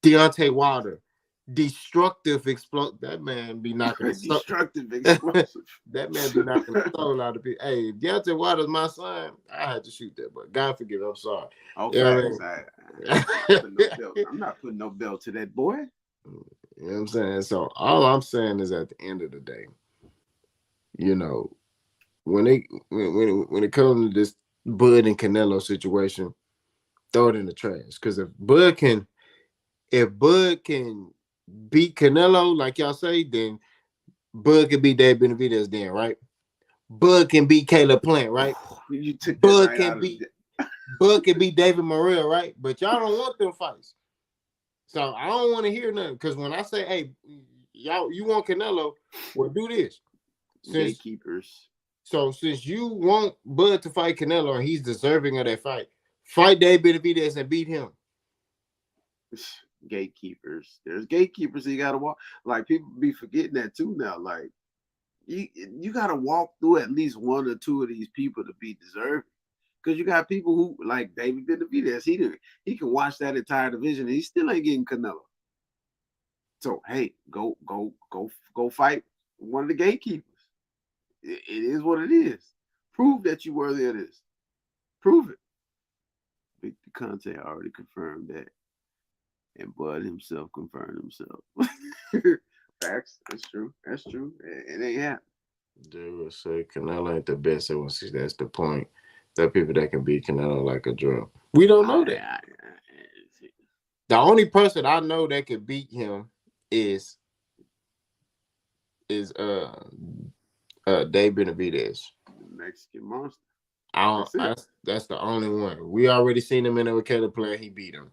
Deontay Wilder, destructive explosive. That man be knocking destructive explosive. That man be knocking the soul out of people. Hey, Deontay Wilder's my son. I had to shoot that, but God forgive. I'm sorry. Okay, I'm not putting no belt to that boy. You know what I'm saying? So all I'm saying is, at the end of the day, when it comes to this Bud and Canelo situation, throw it in the trash. Because if Bud can beat Canelo, like y'all say, then Bud can beat Dave Benavidez, then, right? Bud can beat Caleb Plant, right? You took Bud can beat David Morrell, right? But y'all don't want them fights. So I don't want to hear nothing. Because when I say, hey, y'all, you want Canelo, well, do this. Gatekeepers. So since you want Bud to fight Canelo and he's deserving of that fight Dave Benavidez and beat him. Gatekeepers. There's gatekeepers you gotta walk. Like, people be forgetting that too now. Like, you gotta walk through at least one or two of these people to be deserving. Because you got people who, like David Benavidez, he can watch that entire division and he still ain't getting Canelo. So hey, go fight one of the gatekeepers. It is what it is. Prove that you're worthy of this. Prove it. Victor Conte already confirmed that. And Bud himself confirmed himself. Facts. That's true. It ain't happening. They will say Canelo ain't the best. That's the point. There are people that can beat Canelo like a drum. We don't know that. The only person I know that can beat him is Dave Benavidez. Mexican monster. That's the only one. We already seen him in a Caleb Plant. He beat him.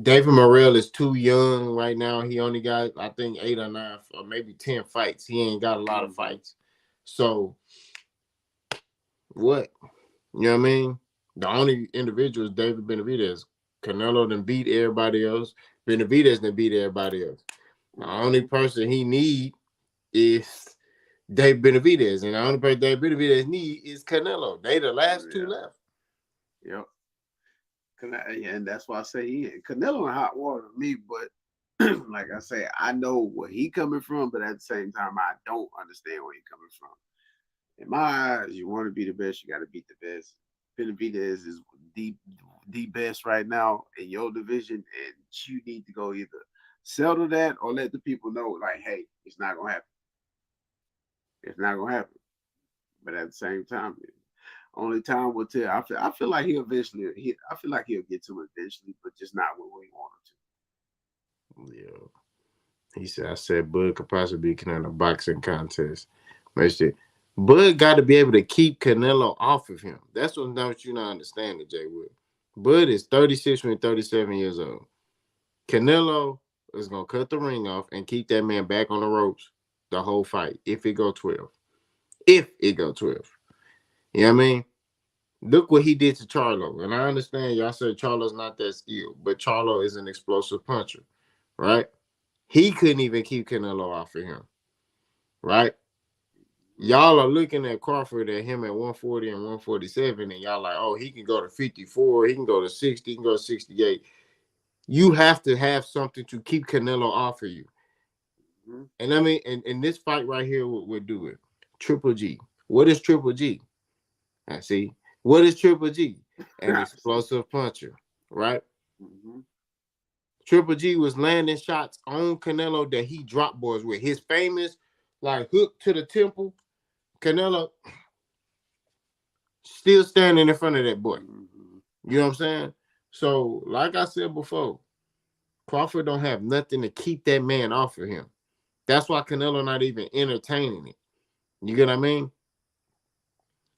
David Morrell is too young right now. He only got, I think, 8 or 9 or maybe 10 fights. He ain't got a lot of fights. So what? You know what I mean? The only individual is David Benavidez. Canelo done beat everybody else. Benavidez done beat everybody else. The only person he need is Dave Benavidez, and the only person Dave Benavidez need is Canelo. They the last two left. Yep. And that's why I say Canelo in hot water to me, but like I say, I know where he coming from, but at the same time, I don't understand where he coming from. In my eyes, you want to be the best, you got to beat the best. Benavidez is the best right now in your division, and you need to go either settle that or let the people know, like, hey, it's not gonna happen. It's not gonna happen. But at the same time, only time will tell. I feel like he'll eventually. I feel like he'll get to it eventually, but just not when we want him to. Yeah. He said, I said Bud could possibly be Canelo boxing contest. Bud got to be able to keep Canelo off of him. That's what you're not understanding, Jay Wood. Bud is 36 when 37 years old. Canelo, is gonna cut the ring off and keep that man back on the ropes the whole fight. If it go 12. If it go 12. You know what I mean? Look what he did to Charlo. And I understand y'all said Charlo's not that skilled, but Charlo is an explosive puncher, right? He couldn't even keep Canelo off of him, right? Y'all are looking at Crawford at him at 140 and 147, and y'all like, oh, he can go to 54, he can go to 60, he can go to 68. You have to have something to keep Canelo off of you. Mhm. And I mean, and this fight right here would do it. Triple G. What is Triple G? I see. What is Triple G? An I see. explosive puncher, right? Mhm. Triple G was landing shots on Canelo that he dropped boys with. His famous like hook to the temple. Canelo still standing in front of that boy. Mhm. You know what I'm saying? So, like I said before, Crawford don't have nothing to keep that man off of him. That's why Canelo not even entertaining it. You get what I mean?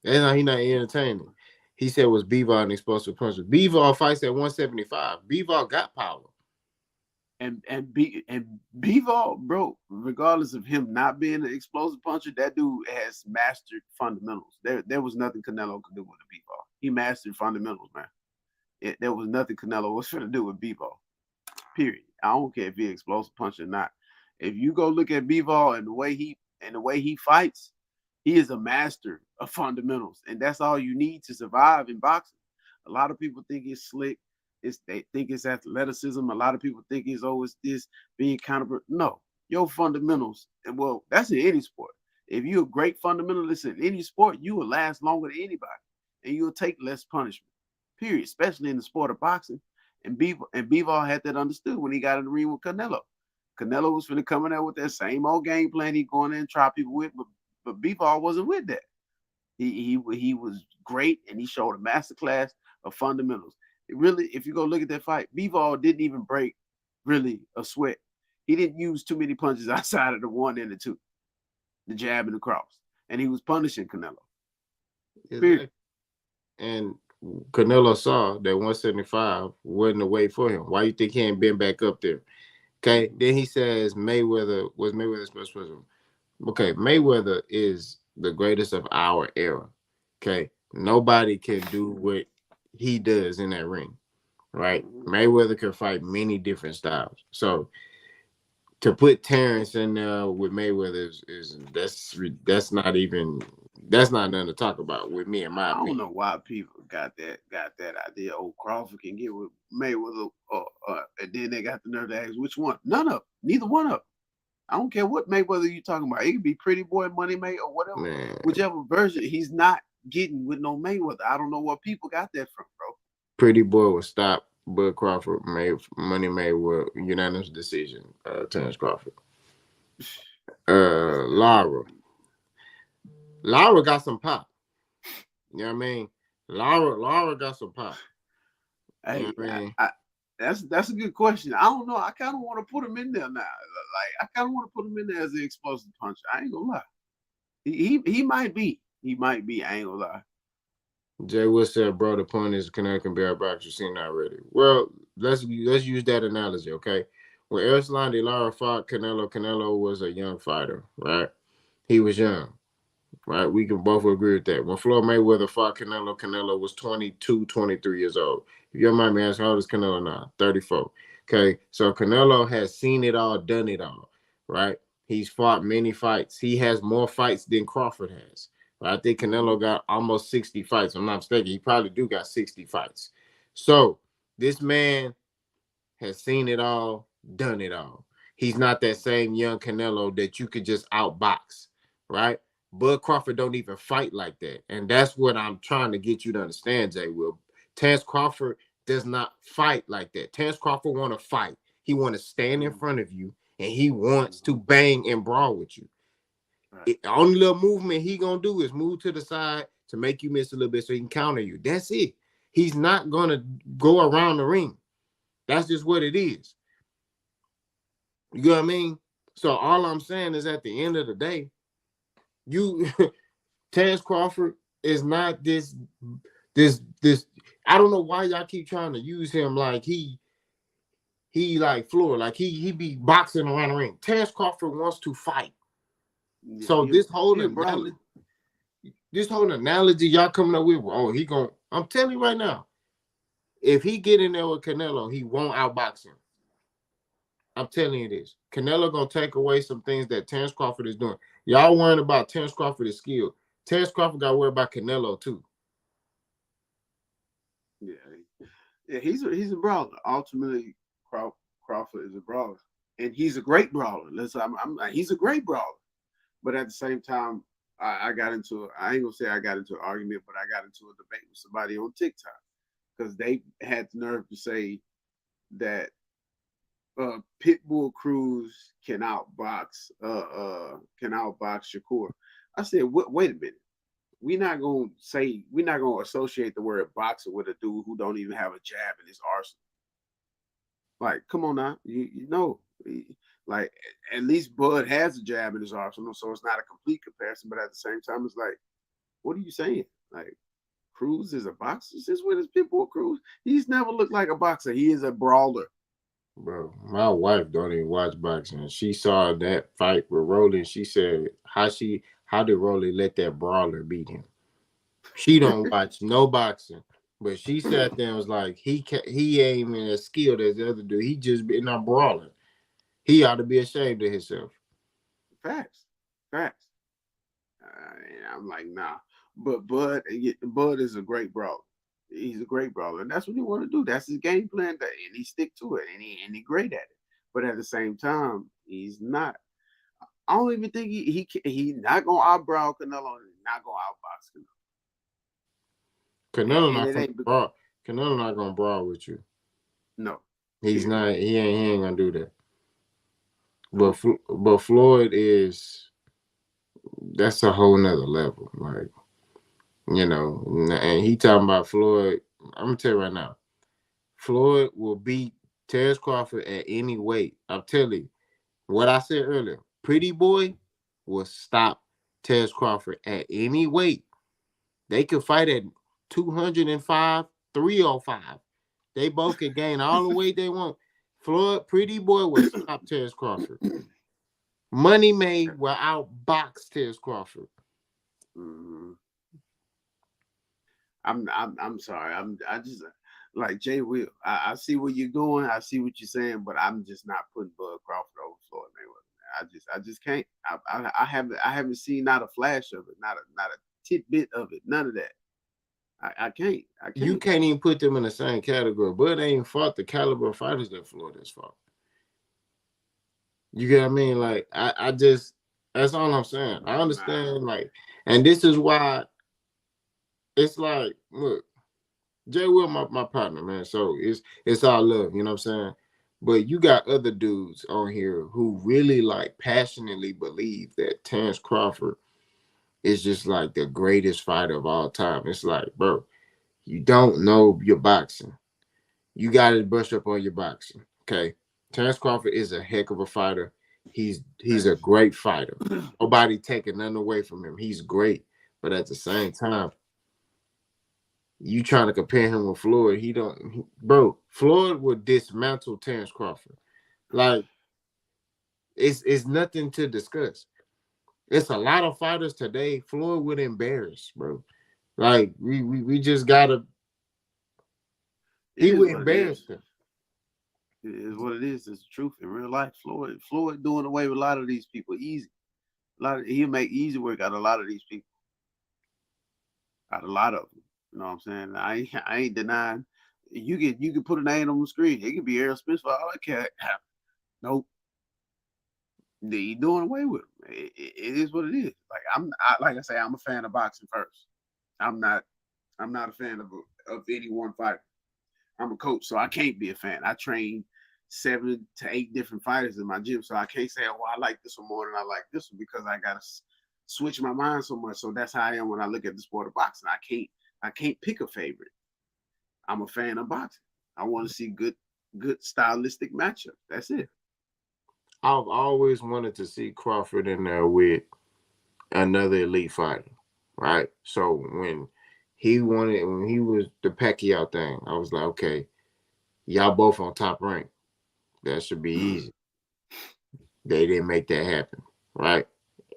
That's how he not entertaining. He said was Bivol an explosive puncher. Bivol fights at 175. Bivol got power. And Bivol, bro, regardless of him not being an explosive puncher, that dude has mastered fundamentals. There was nothing Canelo could do with the Bivol. He mastered fundamentals, man. There was nothing Canelo was trying to do with Bivol. Period. I don't care if he's explosive punch or not. If you go look at Bivol and the way he fights, he is a master of fundamentals, and that's all you need to survive in boxing. A lot of people think it's slick. They think it's athleticism. A lot of people think it's this being counter. No, your fundamentals, and well, that's in any sport. If you're a great fundamentalist in any sport, you will last longer than anybody, and you'll take less punishment. Period. Especially in the sport of boxing. And Bivol had that understood when he got in the ring with Canelo. Canelo was finna come in there with that same old game plan he going in and try people with, but Bivol wasn't with that. He was great, and he showed a masterclass of fundamentals. It really, if you go look at that fight, Bivol didn't even break really a sweat. He didn't use too many punches outside of the one and the two, the jab and the cross, and he was punishing Canelo. Period. Exactly. And Canelo saw that 175 wasn't the weight for him. Why you think he ain't been back up there? Okay. Mm-hmm. Then he says Mayweather's best person. Okay, Mayweather is the greatest of our era. Okay. Nobody can do what he does in that ring. Right? Mm-hmm. Mayweather can fight many different styles. So to put Terrence in there with Mayweather is that's not even that's not nothing to talk about with me in my I don't opinion. know why people got that idea. Oh, Crawford can get with Mayweather, and then they got the nerve to ask which one. None of, neither one of them. I don't care what Mayweather you talking about. It could be Pretty Boy, Money May, or whatever, Man, whichever version. He's not getting with no Mayweather. I don't know where people got that from, bro. Pretty Boy will stop Bud Crawford made Money made with unanimous decision. Terrence Crawford. Lara. Lara got some pop. You know what I mean? Lara got some pop. You know Hey, what I mean? that's a good question. I don't know. I kind of want to put him in there now. Like I kind of want to put him in there as an explosive puncher. I ain't gonna lie. He might be. He might be. I ain't gonna lie. Jay Wood said, "Bro, the point is Canelo can be our box. You've seen that already." Well, let's use that analogy, okay? When Erislan de Lara fought Canelo, Canelo was a young fighter, right? He was young, right? We can both agree with that. When Floyd Mayweather fought Canelo, Canelo was 22, 23 years old. If you don't mind me asking, how old is Canelo now? 34. Okay, so Canelo has seen it all, done it all, right? He's fought many fights. He has more fights than Crawford has. I think Mm-hmm. Canelo got almost 60 fights. I'm not mistaken. He probably do got 60 fights. So this man has seen it all, done it all. He's not that same young Canelo that you could just outbox, right? Bud Crawford don't even fight like that. And that's what I'm trying to get you to understand, Jay Will. Terrence Crawford does not fight like that. Terrence Crawford want to fight. He want to stand in front of you and he wants to Mm-hmm. bang and brawl with you. Right. The only little movement he gonna do is move to the side to make you miss a little bit so he can counter you. That's it. He's not gonna go around the ring. That's just what it is. You know what I mean? So all I'm saying is at the end of the day, you Terrence Crawford is not this I don't know why y'all keep trying to use him like he like Floyd, like he be boxing around the ring. Terrence Crawford wants to fight. Yeah, So he a brawler. this whole analogy y'all coming up with, oh, he going I'm telling you right now, if he get in there with Canelo, he won't outbox him. I'm telling you this. Canelo gonna take away some things that Terrence Crawford is doing. Y'all worrying about Terrence Crawford's skill. Terrence Crawford got to worry about Canelo too. Yeah, yeah, he's a brawler. Ultimately, Crawford is a brawler, and he's a great brawler. He's a great brawler. But at the same time, I got into I ain't gonna say I got into an argument, but I got into a debate with somebody on TikTok because they had the nerve to say that Pitbull Cruz can outbox Shakur. I said, wait a minute. We're not gonna associate the word boxer with a dude who don't even have a jab in his arsenal. Like, come on now, you know, like at least Bud has a jab in his arsenal, so it's not a complete comparison. But at the same time, it's like, what are you saying? Like, Cruz is a boxer. Since when is Pitbull Cruz? He's never looked like a boxer. He is a brawler. Bro, my wife don't even watch boxing. She saw that fight with Rolly. She said, how did Rolly let that brawler beat him? She don't watch no boxing, but she sat there and was like, he ain't even as skilled as the other dude. He just been a brawler. He ought to be ashamed of himself. Facts, facts. And I'm like, nah. But Bud is a great brawler. He's a great brawler, and that's what he want to do. That's his game plan, and he stick to it, and he great at it. But at the same time, he's not. I don't even think he not gonna outbrawl Canelo, and not gonna outbox Canelo. Canelo And not it gonna ain't brawl. Canelo not gonna brawl with you. no. He's Period. not. He ain't gonna do that. But Nope. but Floyd is. That's a whole nother level. Like, and he talking about Floyd. I'm gonna tell you right now, Floyd will beat Terrence Crawford at any weight. I'm telling you what I said earlier. Pretty Boy will stop Terrence Crawford at any weight. They could fight at 205, 305. They both could gain all the weight they want. Floyd, Pretty Boy will stop Terrence Crawford. Money Made will outbox Terrence Crawford. Mm-hmm. I'm sorry. I just like Jay Will. I see where you're going. I see what you're saying, but I'm just not putting Bud Crawford over Floyd Mayweather. I just can't. I haven't seen not a flash of it, not a tidbit of it, none of that. I can't. I You can't. can't even put them in the same category. Bud ain't fought the caliber of fighters that Floyd has fought. You get what I mean? Like, I just, that's all I'm saying. I Nah. understand, like, and this is why it's like, look, Jay Will, my partner, man. So it's all love, you know what I'm saying? But you got other dudes on here who really like passionately believe that Terrence Crawford is just like the greatest fighter of all time. It's like, bro, you don't know your boxing. You got to brush up on your boxing. Okay. Terrence Crawford is a heck of a fighter. He's a Facts. great fighter. Nobody taking nothing away from him. He's great. But at the same time, you trying to compare him with Floyd, bro, Floyd would dismantle Terrence Crawford. Like, it's nothing to discuss. It's a lot of fighters today Floyd would embarrass, bro. Like, we just gotta, It he is would what it embarrass is. them. It is what it is. It's the truth in real life. Floyd doing away with a lot of these people easy. He'll make easy work out of a lot of these people. Out of a lot of them. You know what I'm saying? I ain't denying. You can put a name on the screen. It could be Errol Spence for all I care. Nope. He doing away with him. It is what it is. Like like I say, I'm a fan of boxing first. I'm not. I'm not a fan of any one fighter. I'm a coach, so I can't be a fan. I train 7 to 8 different fighters in my gym, so I can't say, "Oh, I like this one more than I like this one," because I gotta switch my mind so much. So that's how I am when I look at the sport of boxing. I can't pick a favorite. I'm a fan of boxing. I want to see good stylistic matchup. That's it. I've always wanted to see Crawford in there with another elite fighter, right? So when he was the Pacquiao thing, I was like, okay, y'all both on Top Rank. That should be easy. They didn't make that happen, right?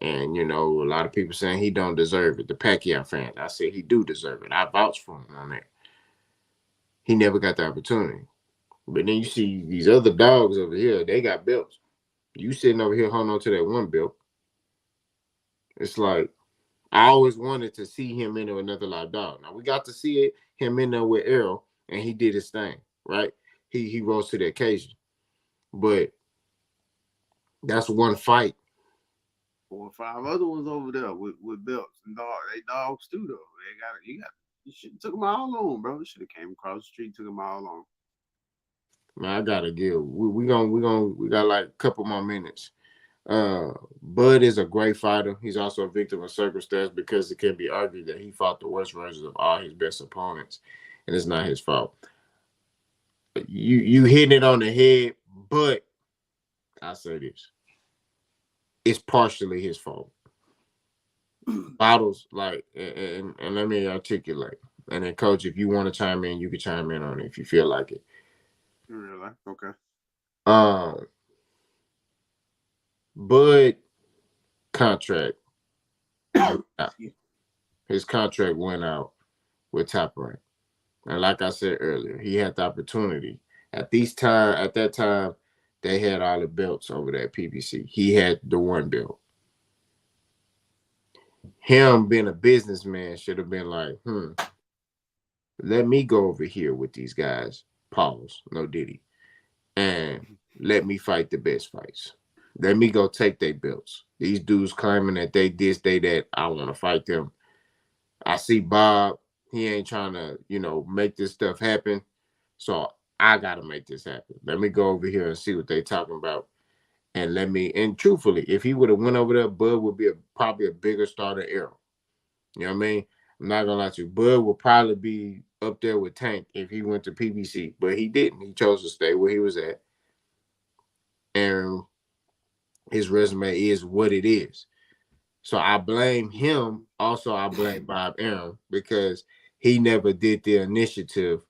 And you know, a lot of people saying he don't deserve it. The Pacquiao fans, I said he do deserve it. I vouch for him on that. He never got the opportunity. But then you see these other dogs over here, they got belts. You sitting over here holding on to that one belt. It's like I always wanted to see him in there with another live dog. Now we got to see it him in there with Errol, and he did his thing, right? He rose to the occasion. But that's one fight. 4 or 5 other ones over there with belts and they dogs too though. You should have took them all on, bro. You should have came across the street, took them all on. Man, I gotta give. We got like a couple more minutes. Bud is a great fighter. He's also a victim of circumstance because it can be argued that he fought the worst versions of all his best opponents, and it's not his fault. You hitting it on the head, but I say this: it's partially his fault. Bottles, like, and let me articulate. And then, coach, if you want to chime in, you can chime in on it if you feel like it. Really? Okay. Um, Bud contract, his contract went out with Top Rank, and like I said earlier, he had the opportunity at that time. They had all the belts over there at PBC. He had the one belt. Him being a businessman should have been like, let me go over here with these guys. Pause. No Diddy. And let me fight the best fights. Let me go take their belts. These dudes claiming that they this, they that. I want to fight them. I see Bob. He ain't trying to, make this stuff happen. So I gotta make this happen. Let me go over here and see what they talking about. And truthfully, if he would have went over there, Bud would be probably a bigger star than Errol. You know what I mean? I'm not gonna lie to you. Bud would probably be up there with Tank if he went to PBC, but he didn't. He chose to stay where he was at. And his resume is what it is. So I blame him. Also, I blame Bob Arum because he never did the initiative.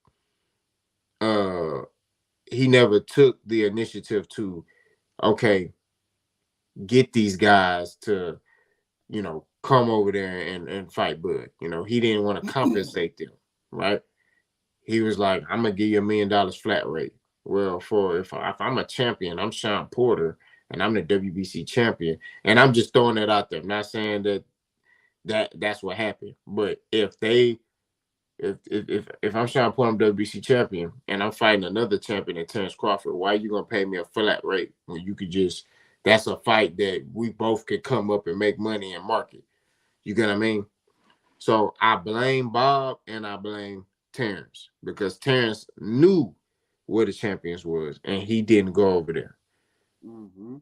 Uh, he never took the initiative to, okay, get these guys to, come over there and fight Bud. He didn't want to compensate them, right? He was like, I'm gonna give you $1 million flat rate. Well, if I'm a champion, I'm Sean Porter and I'm the WBC champion, and I'm just throwing that out there. I'm not saying that's what happened, but if I'm Sean Porter, I'm WBC champion, and I'm fighting another champion at Terrence Crawford, why are you gonna pay me a flat rate when you could just? That's a fight that we both could come up and make money and market. You get what I mean? So I blame Bob and I blame Terrence because Terrence knew where the champions was and he didn't go over there. Mm-hmm.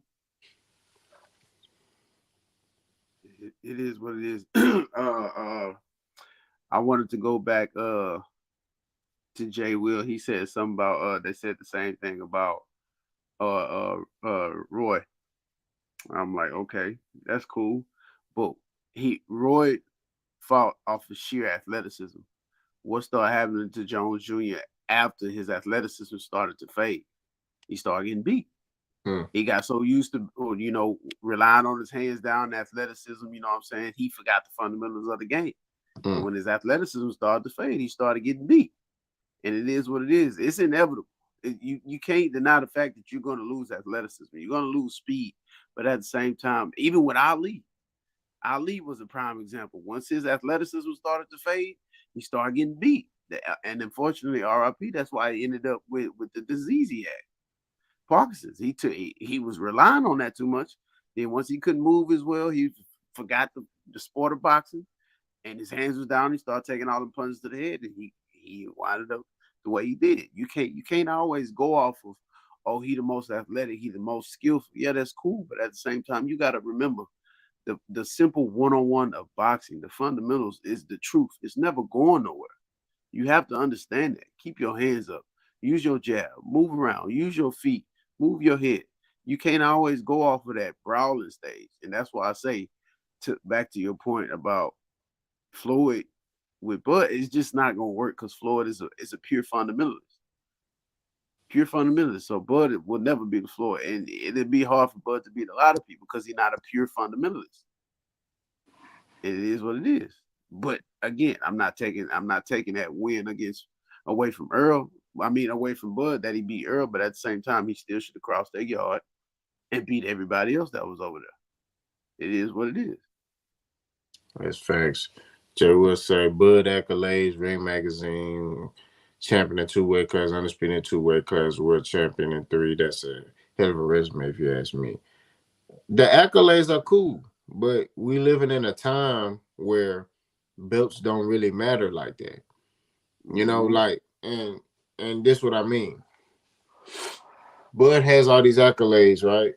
It is what it is. I wanted to go back to Jay Will. He said something about they said the same thing about Roy. I'm like, okay, that's cool. But Roy fought off of sheer athleticism. What started happening to Jones Jr. after his athleticism started to fade? He started getting beat. He got so used to, relying on his hands down, athleticism, you know what I'm saying? He forgot the fundamentals of the game. And when his athleticism started to fade, he started getting beat. And it is what it is. It's inevitable. You can't deny the fact that you're going to lose athleticism. You're going to lose speed. But at the same time, even with Ali was a prime example. Once his athleticism started to fade, he started getting beat. And unfortunately, RIP, that's why he ended up with the disease he had. Parkinson's. He was relying on that too much. Then once he couldn't move as well, he forgot the sport of boxing, and his hands was down. He started taking all the punches to the head, and he winded up the way he did. You can't always go off of, oh, he the most athletic, he the most skillful. Yeah, that's cool, but at the same time, you got to remember the simple one-on-one of boxing, the fundamentals is the truth. It's never going nowhere. You have to understand that. Keep your hands up. Use your jab. Move around. Use your feet. Move your head. You can't always go off of that brawling stage. And that's why I say, back to your point about Floyd with Bud, it's just not going to work because Floyd is a pure fundamentalist. Pure fundamentalist. So Bud will never be the floor, and it'd be hard for Bud to beat a lot of people because he's not a pure fundamentalist. It is what it is. But again, I'm not taking that win against away from Earl. I mean, away from Bud that he beat Earl, but at the same time, he still should have crossed their yard and beat everybody else that was over there. It is what it is. That's facts. Jay will say Bud accolades, Ring Magazine, champion in two weight class, undisputed in two weight class, world champion in three. That's a hell of a resume if you ask me. The accolades are cool, but we living in a time where belts don't really matter like that. You know, Mm-hmm. like and this what I mean. Bud has all these accolades, right?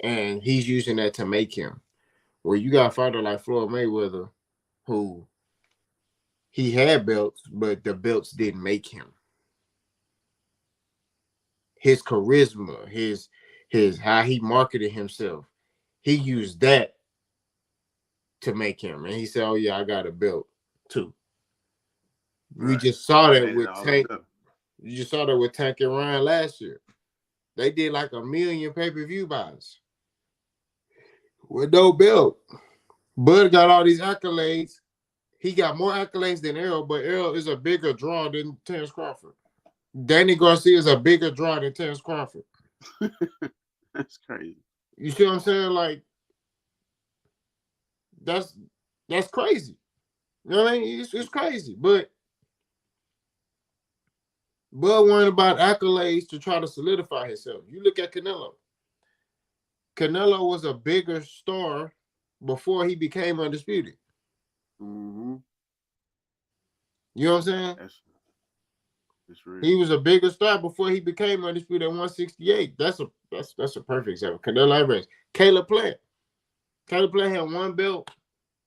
And he's using that to make him. Where you got a fighter like Floyd Mayweather, who he had belts, but the belts didn't make him. His charisma, his how he marketed himself, he used that to make him. And he said, "Oh yeah, I got a belt too." We Right. just saw that Made it with all the Tank. better. You just saw that with Tank and Ryan last year. They did like 1 million pay-per-view buys with no belt. Bud got all these accolades. He got more accolades than Errol, but Errol is a bigger draw than Terence Crawford. Danny Garcia is a bigger draw than Terence Crawford. That's crazy. You see what I'm saying? Like that's that's crazy. You know what I mean? It's crazy. But Bud worrying about accolades to try to solidify himself. You look at Canelo. Canelo was a bigger star before he became undisputed. Mm-hmm. You know what I'm saying? That's real. He was a bigger star before he became undisputed at 168. That's a perfect example. Canelo Alvarez, Caleb Plant. Caleb Plant had one belt,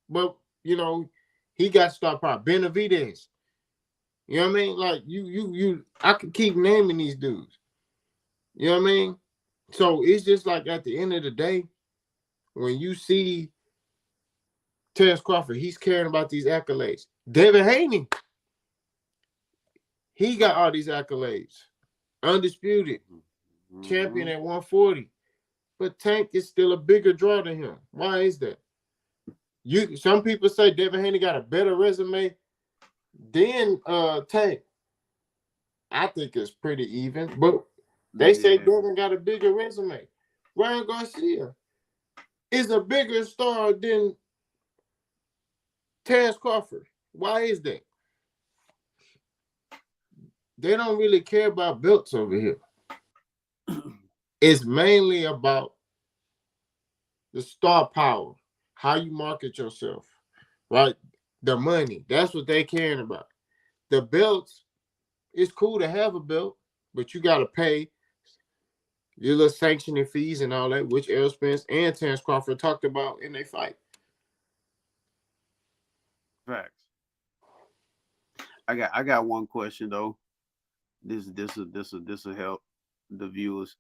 but you know he got star power. Benavidez. You know what I mean? Like you. I could keep naming these dudes. You know what I mean? So it's just like at the end of the day, when you see Terence Crawford, he's caring about these accolades. David Haney, he got all these accolades. Undisputed, champion Mm-hmm. at 140. But Tank is still a bigger draw than him. Why is that? Some people say David Haney got a better resume than Tank. I think it's pretty even, but they say Yeah. Devin got a bigger resume. Ryan Garcia is a bigger star than Terence Crawford. Why is that? They don't really care about belts over here. It's mainly about the star power, how you market yourself, right? The money. That's what they caring about. The belts, it's cool to have a belt, but you got to pay your little sanctioning fees and all that, which Errol Spence and Terence Crawford talked about in their fight. Facts. I got one question though. This will help the viewers.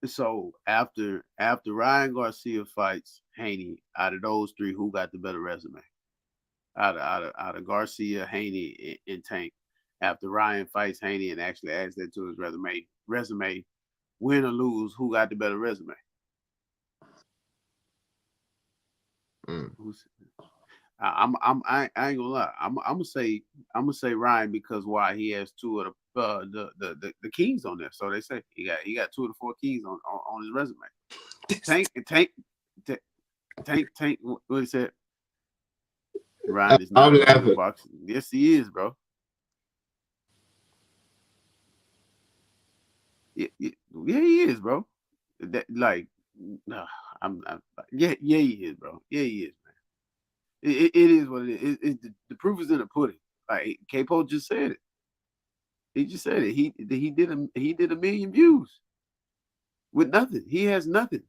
So after Ryan Garcia fights Haney, out of those three, who got the better resume? Out of Garcia, Haney, and Tank. After Ryan fights Haney and actually adds that to his resume, win or lose, who got the better resume? Mm. Who's, I ain't gonna lie. I'm gonna say Ryan because why he has two of the kings on there. So they say he got two of the four kings on his resume. Tank. What he said? Ryan is I'm not known in laughing. boxing. Yes, he is, bro. Yeah, he is, bro. That like, nah, I'm yeah, he is, bro. Yeah, he is, man. It is what it is. The proof is in the pudding. Like Capo just said it. He just said it. He did a million views with nothing. He has nothing.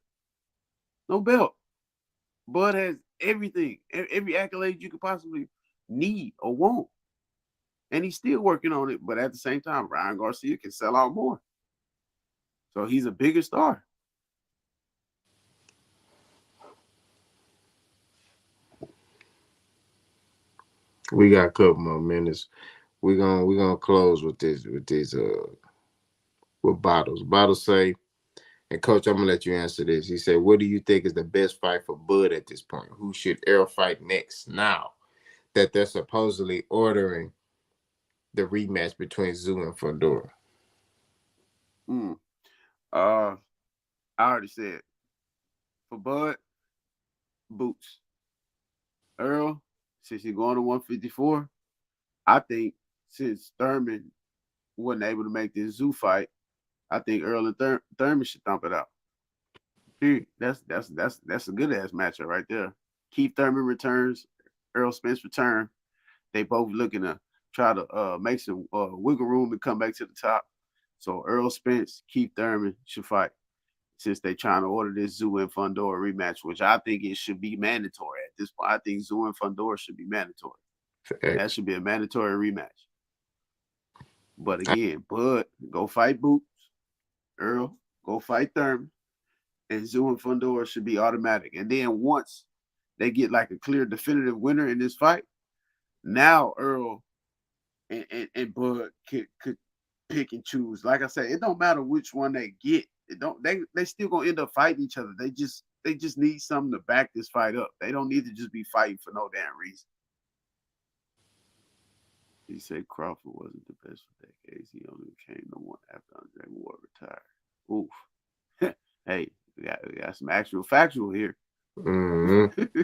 No belt. Bud has everything, every accolade you could possibly need or want, and he's still working on it. But at the same time, Ryan Garcia can sell out more, so he's a bigger star. We got a couple more minutes. We're gonna close with this with Bottles. Bottles say, and Coach, I'm gonna let you answer this. He said, "What do you think is the best fight for Bud at this point? Who should Errol fight next? Now that they're supposedly ordering the rematch between Zoo and Fundora." Mm. Uh, I already said for Bud, Boots. Earl, since he's going to 154, I think since Thurman wasn't able to make this Zoo fight, I think Earl and Thurman should thump it out. Period. That's a good ass matchup right there. Keith Thurman returns, Earl Spence return. They both looking to try to make some wiggle room and come back to the top. So Earl Spence, Keith Thurman should fight since they trying to order this Zoo and Fundora rematch, which I think it should be mandatory at this point. I think Zoo and Fundora should be mandatory. That should be a mandatory rematch. But again, Bud, go fight Boots. Earl, go fight Thurman. And Zoo and Fundora should be automatic. And then once they get like a clear definitive winner in this fight, now Earl and Bud could pick and choose. Like I said, it don't matter which one they get. It don't they still gonna end up fighting each other. They just need something to back this fight up. They don't need to just be fighting for no damn reason. He said Crawford wasn't the best for decades. He only became the one after Andre Ward retired. Oof. Hey, we got some actual factual here. Mm-hmm.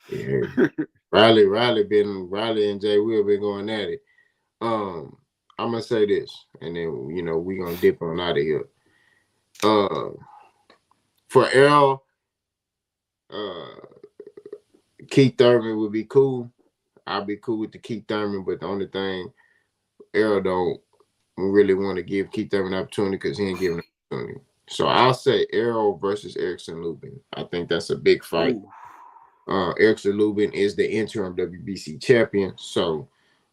Yeah. Riley and Jay Will been going at it. I'm gonna say this, and then we gonna dip on out of here. For Errol, Keith Thurman would be cool. I'll be cool with the Keith Thurman, but the only thing, Errol don't really want to give Keith Thurman an opportunity because he ain't giving an opportunity. So I'll say Errol versus Erickson Lubin. I think that's a big fight. Erickson Lubin is the interim WBC champion, so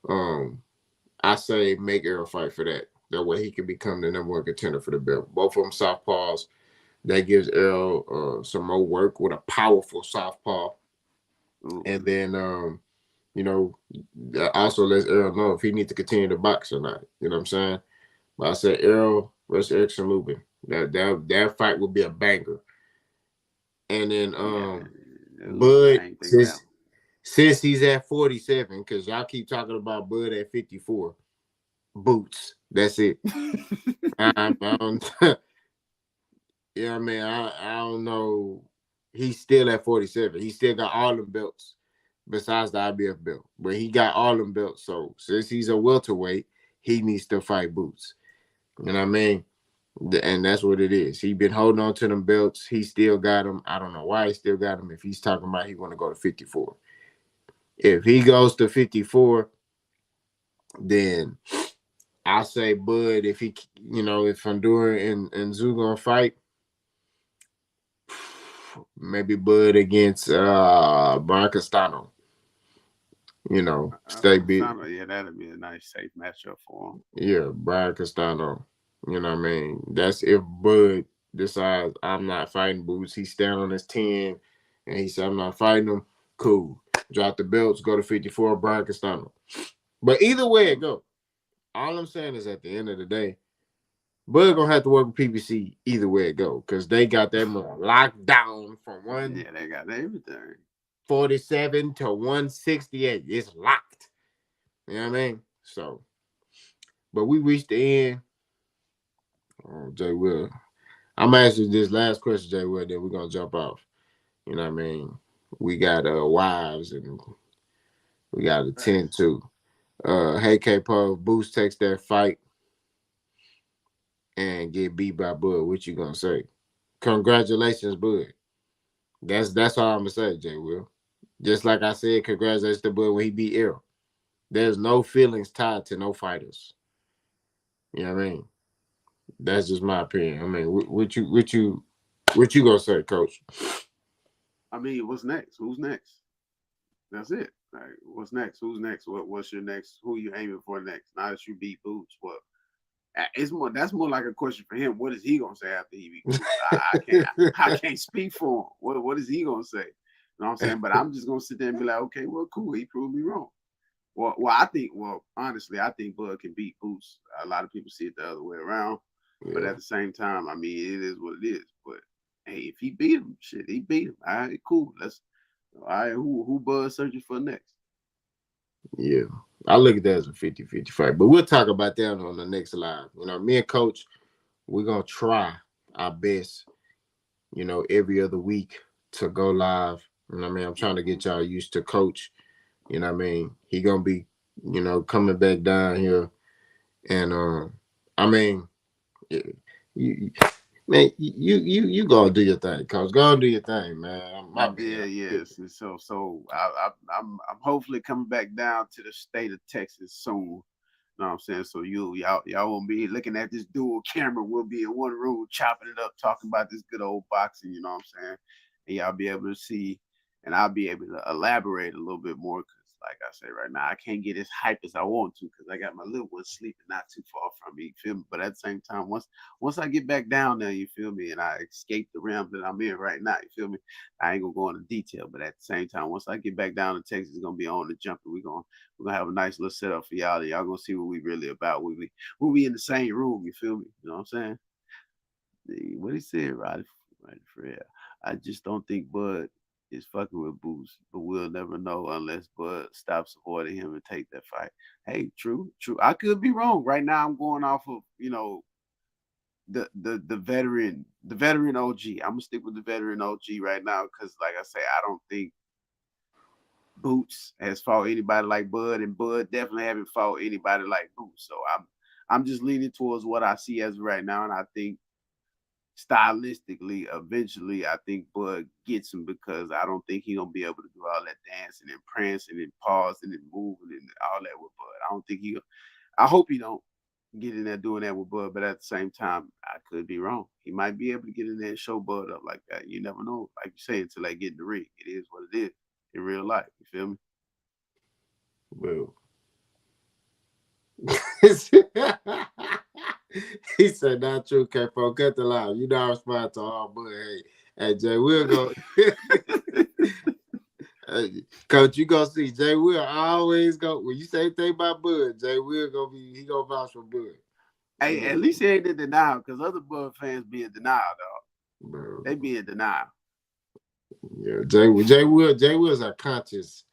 I say make Errol fight for that. That way he can become the number one contender for the belt. Both of them southpaws. That gives Errol some more work with a powerful southpaw. And then also lets Errol know if he needs to continue to box or not. You know what I'm saying? But I said Errol versus Erickson Lubin. That fight will be a banger. And then Bud, since he's at 47, because y'all keep talking about Bud at 54. Boots. That's it. I don't, yeah, man. I don't know. He's still at 47. He still got all them belts besides the IBF belt, but he got all them belts. So since he's a welterweight, he needs to fight Boots. You know what I mean? And that's what it is. He been holding on to them belts. He still got them. I don't know why he still got them. If he's talking about he want to go to 54, if he goes to 54, then I say Bud. If if Fundora and Zoo gonna fight, maybe Bud against Brian Castano. Stay big. Yeah, that'd be a nice safe matchup for him. Yeah, Brian Castano. You know what I mean? That's if Bud decides I'm not fighting Boots. He stand on his 10 and he said I'm not fighting him. Cool. Drop the belts, go to 54, Brian Castano. But either way it go, all I'm saying is at the end of the day, Bud gonna have to work with PBC either way it go, because they got that locked down from one. Yeah, they got everything. 47 to 168. It's locked. You know what I mean? So, but we reached the end. Oh, Jay Will. I'm gonna ask you this last question, Jay Will, then we're gonna jump off. You know what I mean? We got wives and we got to tend to. Hey K Puff, Boost takes that fight and get beat by Bud. What you gonna say? Congratulations, Bud. That's all I'm gonna say, Jay Will. Just like I said, congratulations to Bud when he beat Errol. There's no feelings tied to no fighters. You know what I mean? That's just my opinion. I mean, what you gonna say, Coach? I mean, what's next? Who's next? That's it. Like, what's next? Who's next? What's your next? Who you aiming for next? Now that you beat Boots, what? It's more. That's more like a question for him. What is he gonna say after he beat Boots? I can't speak for him. What is he gonna say? You know what I'm saying? But I'm just gonna sit there and be like, okay, well, cool. He proved me wrong. Honestly, I think Bud can beat Boots. A lot of people see it the other way around. But Yeah, at the same time, I mean, it is what it is. But hey, if he beat him, shit, he beat him. All right, cool. Let's. All right, who Bud searching for next? yeah. I look at that as a 50-50 fight. But we'll talk about that on the next live. You know, me and Coach, we're gonna try our best, every other week to go live. You know what I mean? I'm trying to Mm-hmm. get y'all used to Coach. You know what I mean? He gonna be, coming back down here. And I mean, you, man, you go do your thing, Coach. Go and do your thing, man. My Yeah, bad. yes. And so I'm hopefully coming back down to the state of Texas soon. Know what I'm saying? So y'all won't be looking at this dual camera. We'll be in one room chopping it up, talking about this good old boxing, you know what I'm saying? And y'all be able to see, and I'll be able to elaborate a little bit more because like I say right now, I can't get as hype as I want to because I got my little one sleeping not too far from me, you feel me? But at the same time, once I get back down there, you feel me, and I escape the realm that I'm in right now, you feel me? I ain't gonna go into detail, but at the same time, once I get back down to Texas, it's gonna be on the jump and we're gonna have a nice little setup for y'all. And y'all gonna see what we really about. We in the same room. You feel me? You know what I'm saying? What he said, Roddy Fred. I just don't think Bud is fucking with Boots, but we'll never know unless Bud stops supporting him and take that fight. Hey, true. I could be wrong. Right now, I'm going off of the veteran OG. I'm gonna stick with the veteran OG right now because, like I say, I don't think Boots has fought anybody like Bud, and Bud definitely haven't fought anybody like Boots. So I'm just leaning towards what I see as of right now, and I think stylistically, eventually, I think Bud gets him because I don't think he's gonna be able to do all that dancing and prancing and pausing and moving and all that with Bud. I don't think he. I hope he don't get in there doing that with Bud, but at the same time, I could be wrong. He might be able to get in there and show Bud up like that. You never know, like you say, until they get in the ring. It is what it is in real life. You feel me? Well, he said, "Not true, Capo. Cut the line. You know I respond to all, but hey, Jay, we'll go." Coach, you gonna see Jay Will always go when you say thing about Bud. Jay Will he gonna vouch for Bud. Hey, at least he ain't in denial because other Bud fans be in denial, dog. Bro, They be in denial. yeah, Jay Will's a conscious,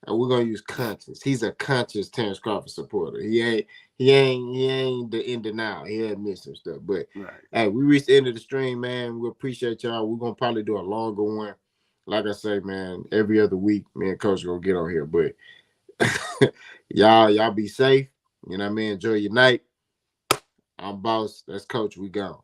and we're gonna use conscious. He's a conscious Terrence Crawford supporter. He ain't in denial. He admits some stuff. But Right. hey, we reached the end of the stream, man. We appreciate y'all. We're gonna probably do a longer one. Like I say, man, every other week, me and Coach gonna get on here. But y'all be safe. You know what I mean? Enjoy your night. I'm Boss. That's Coach. We gone.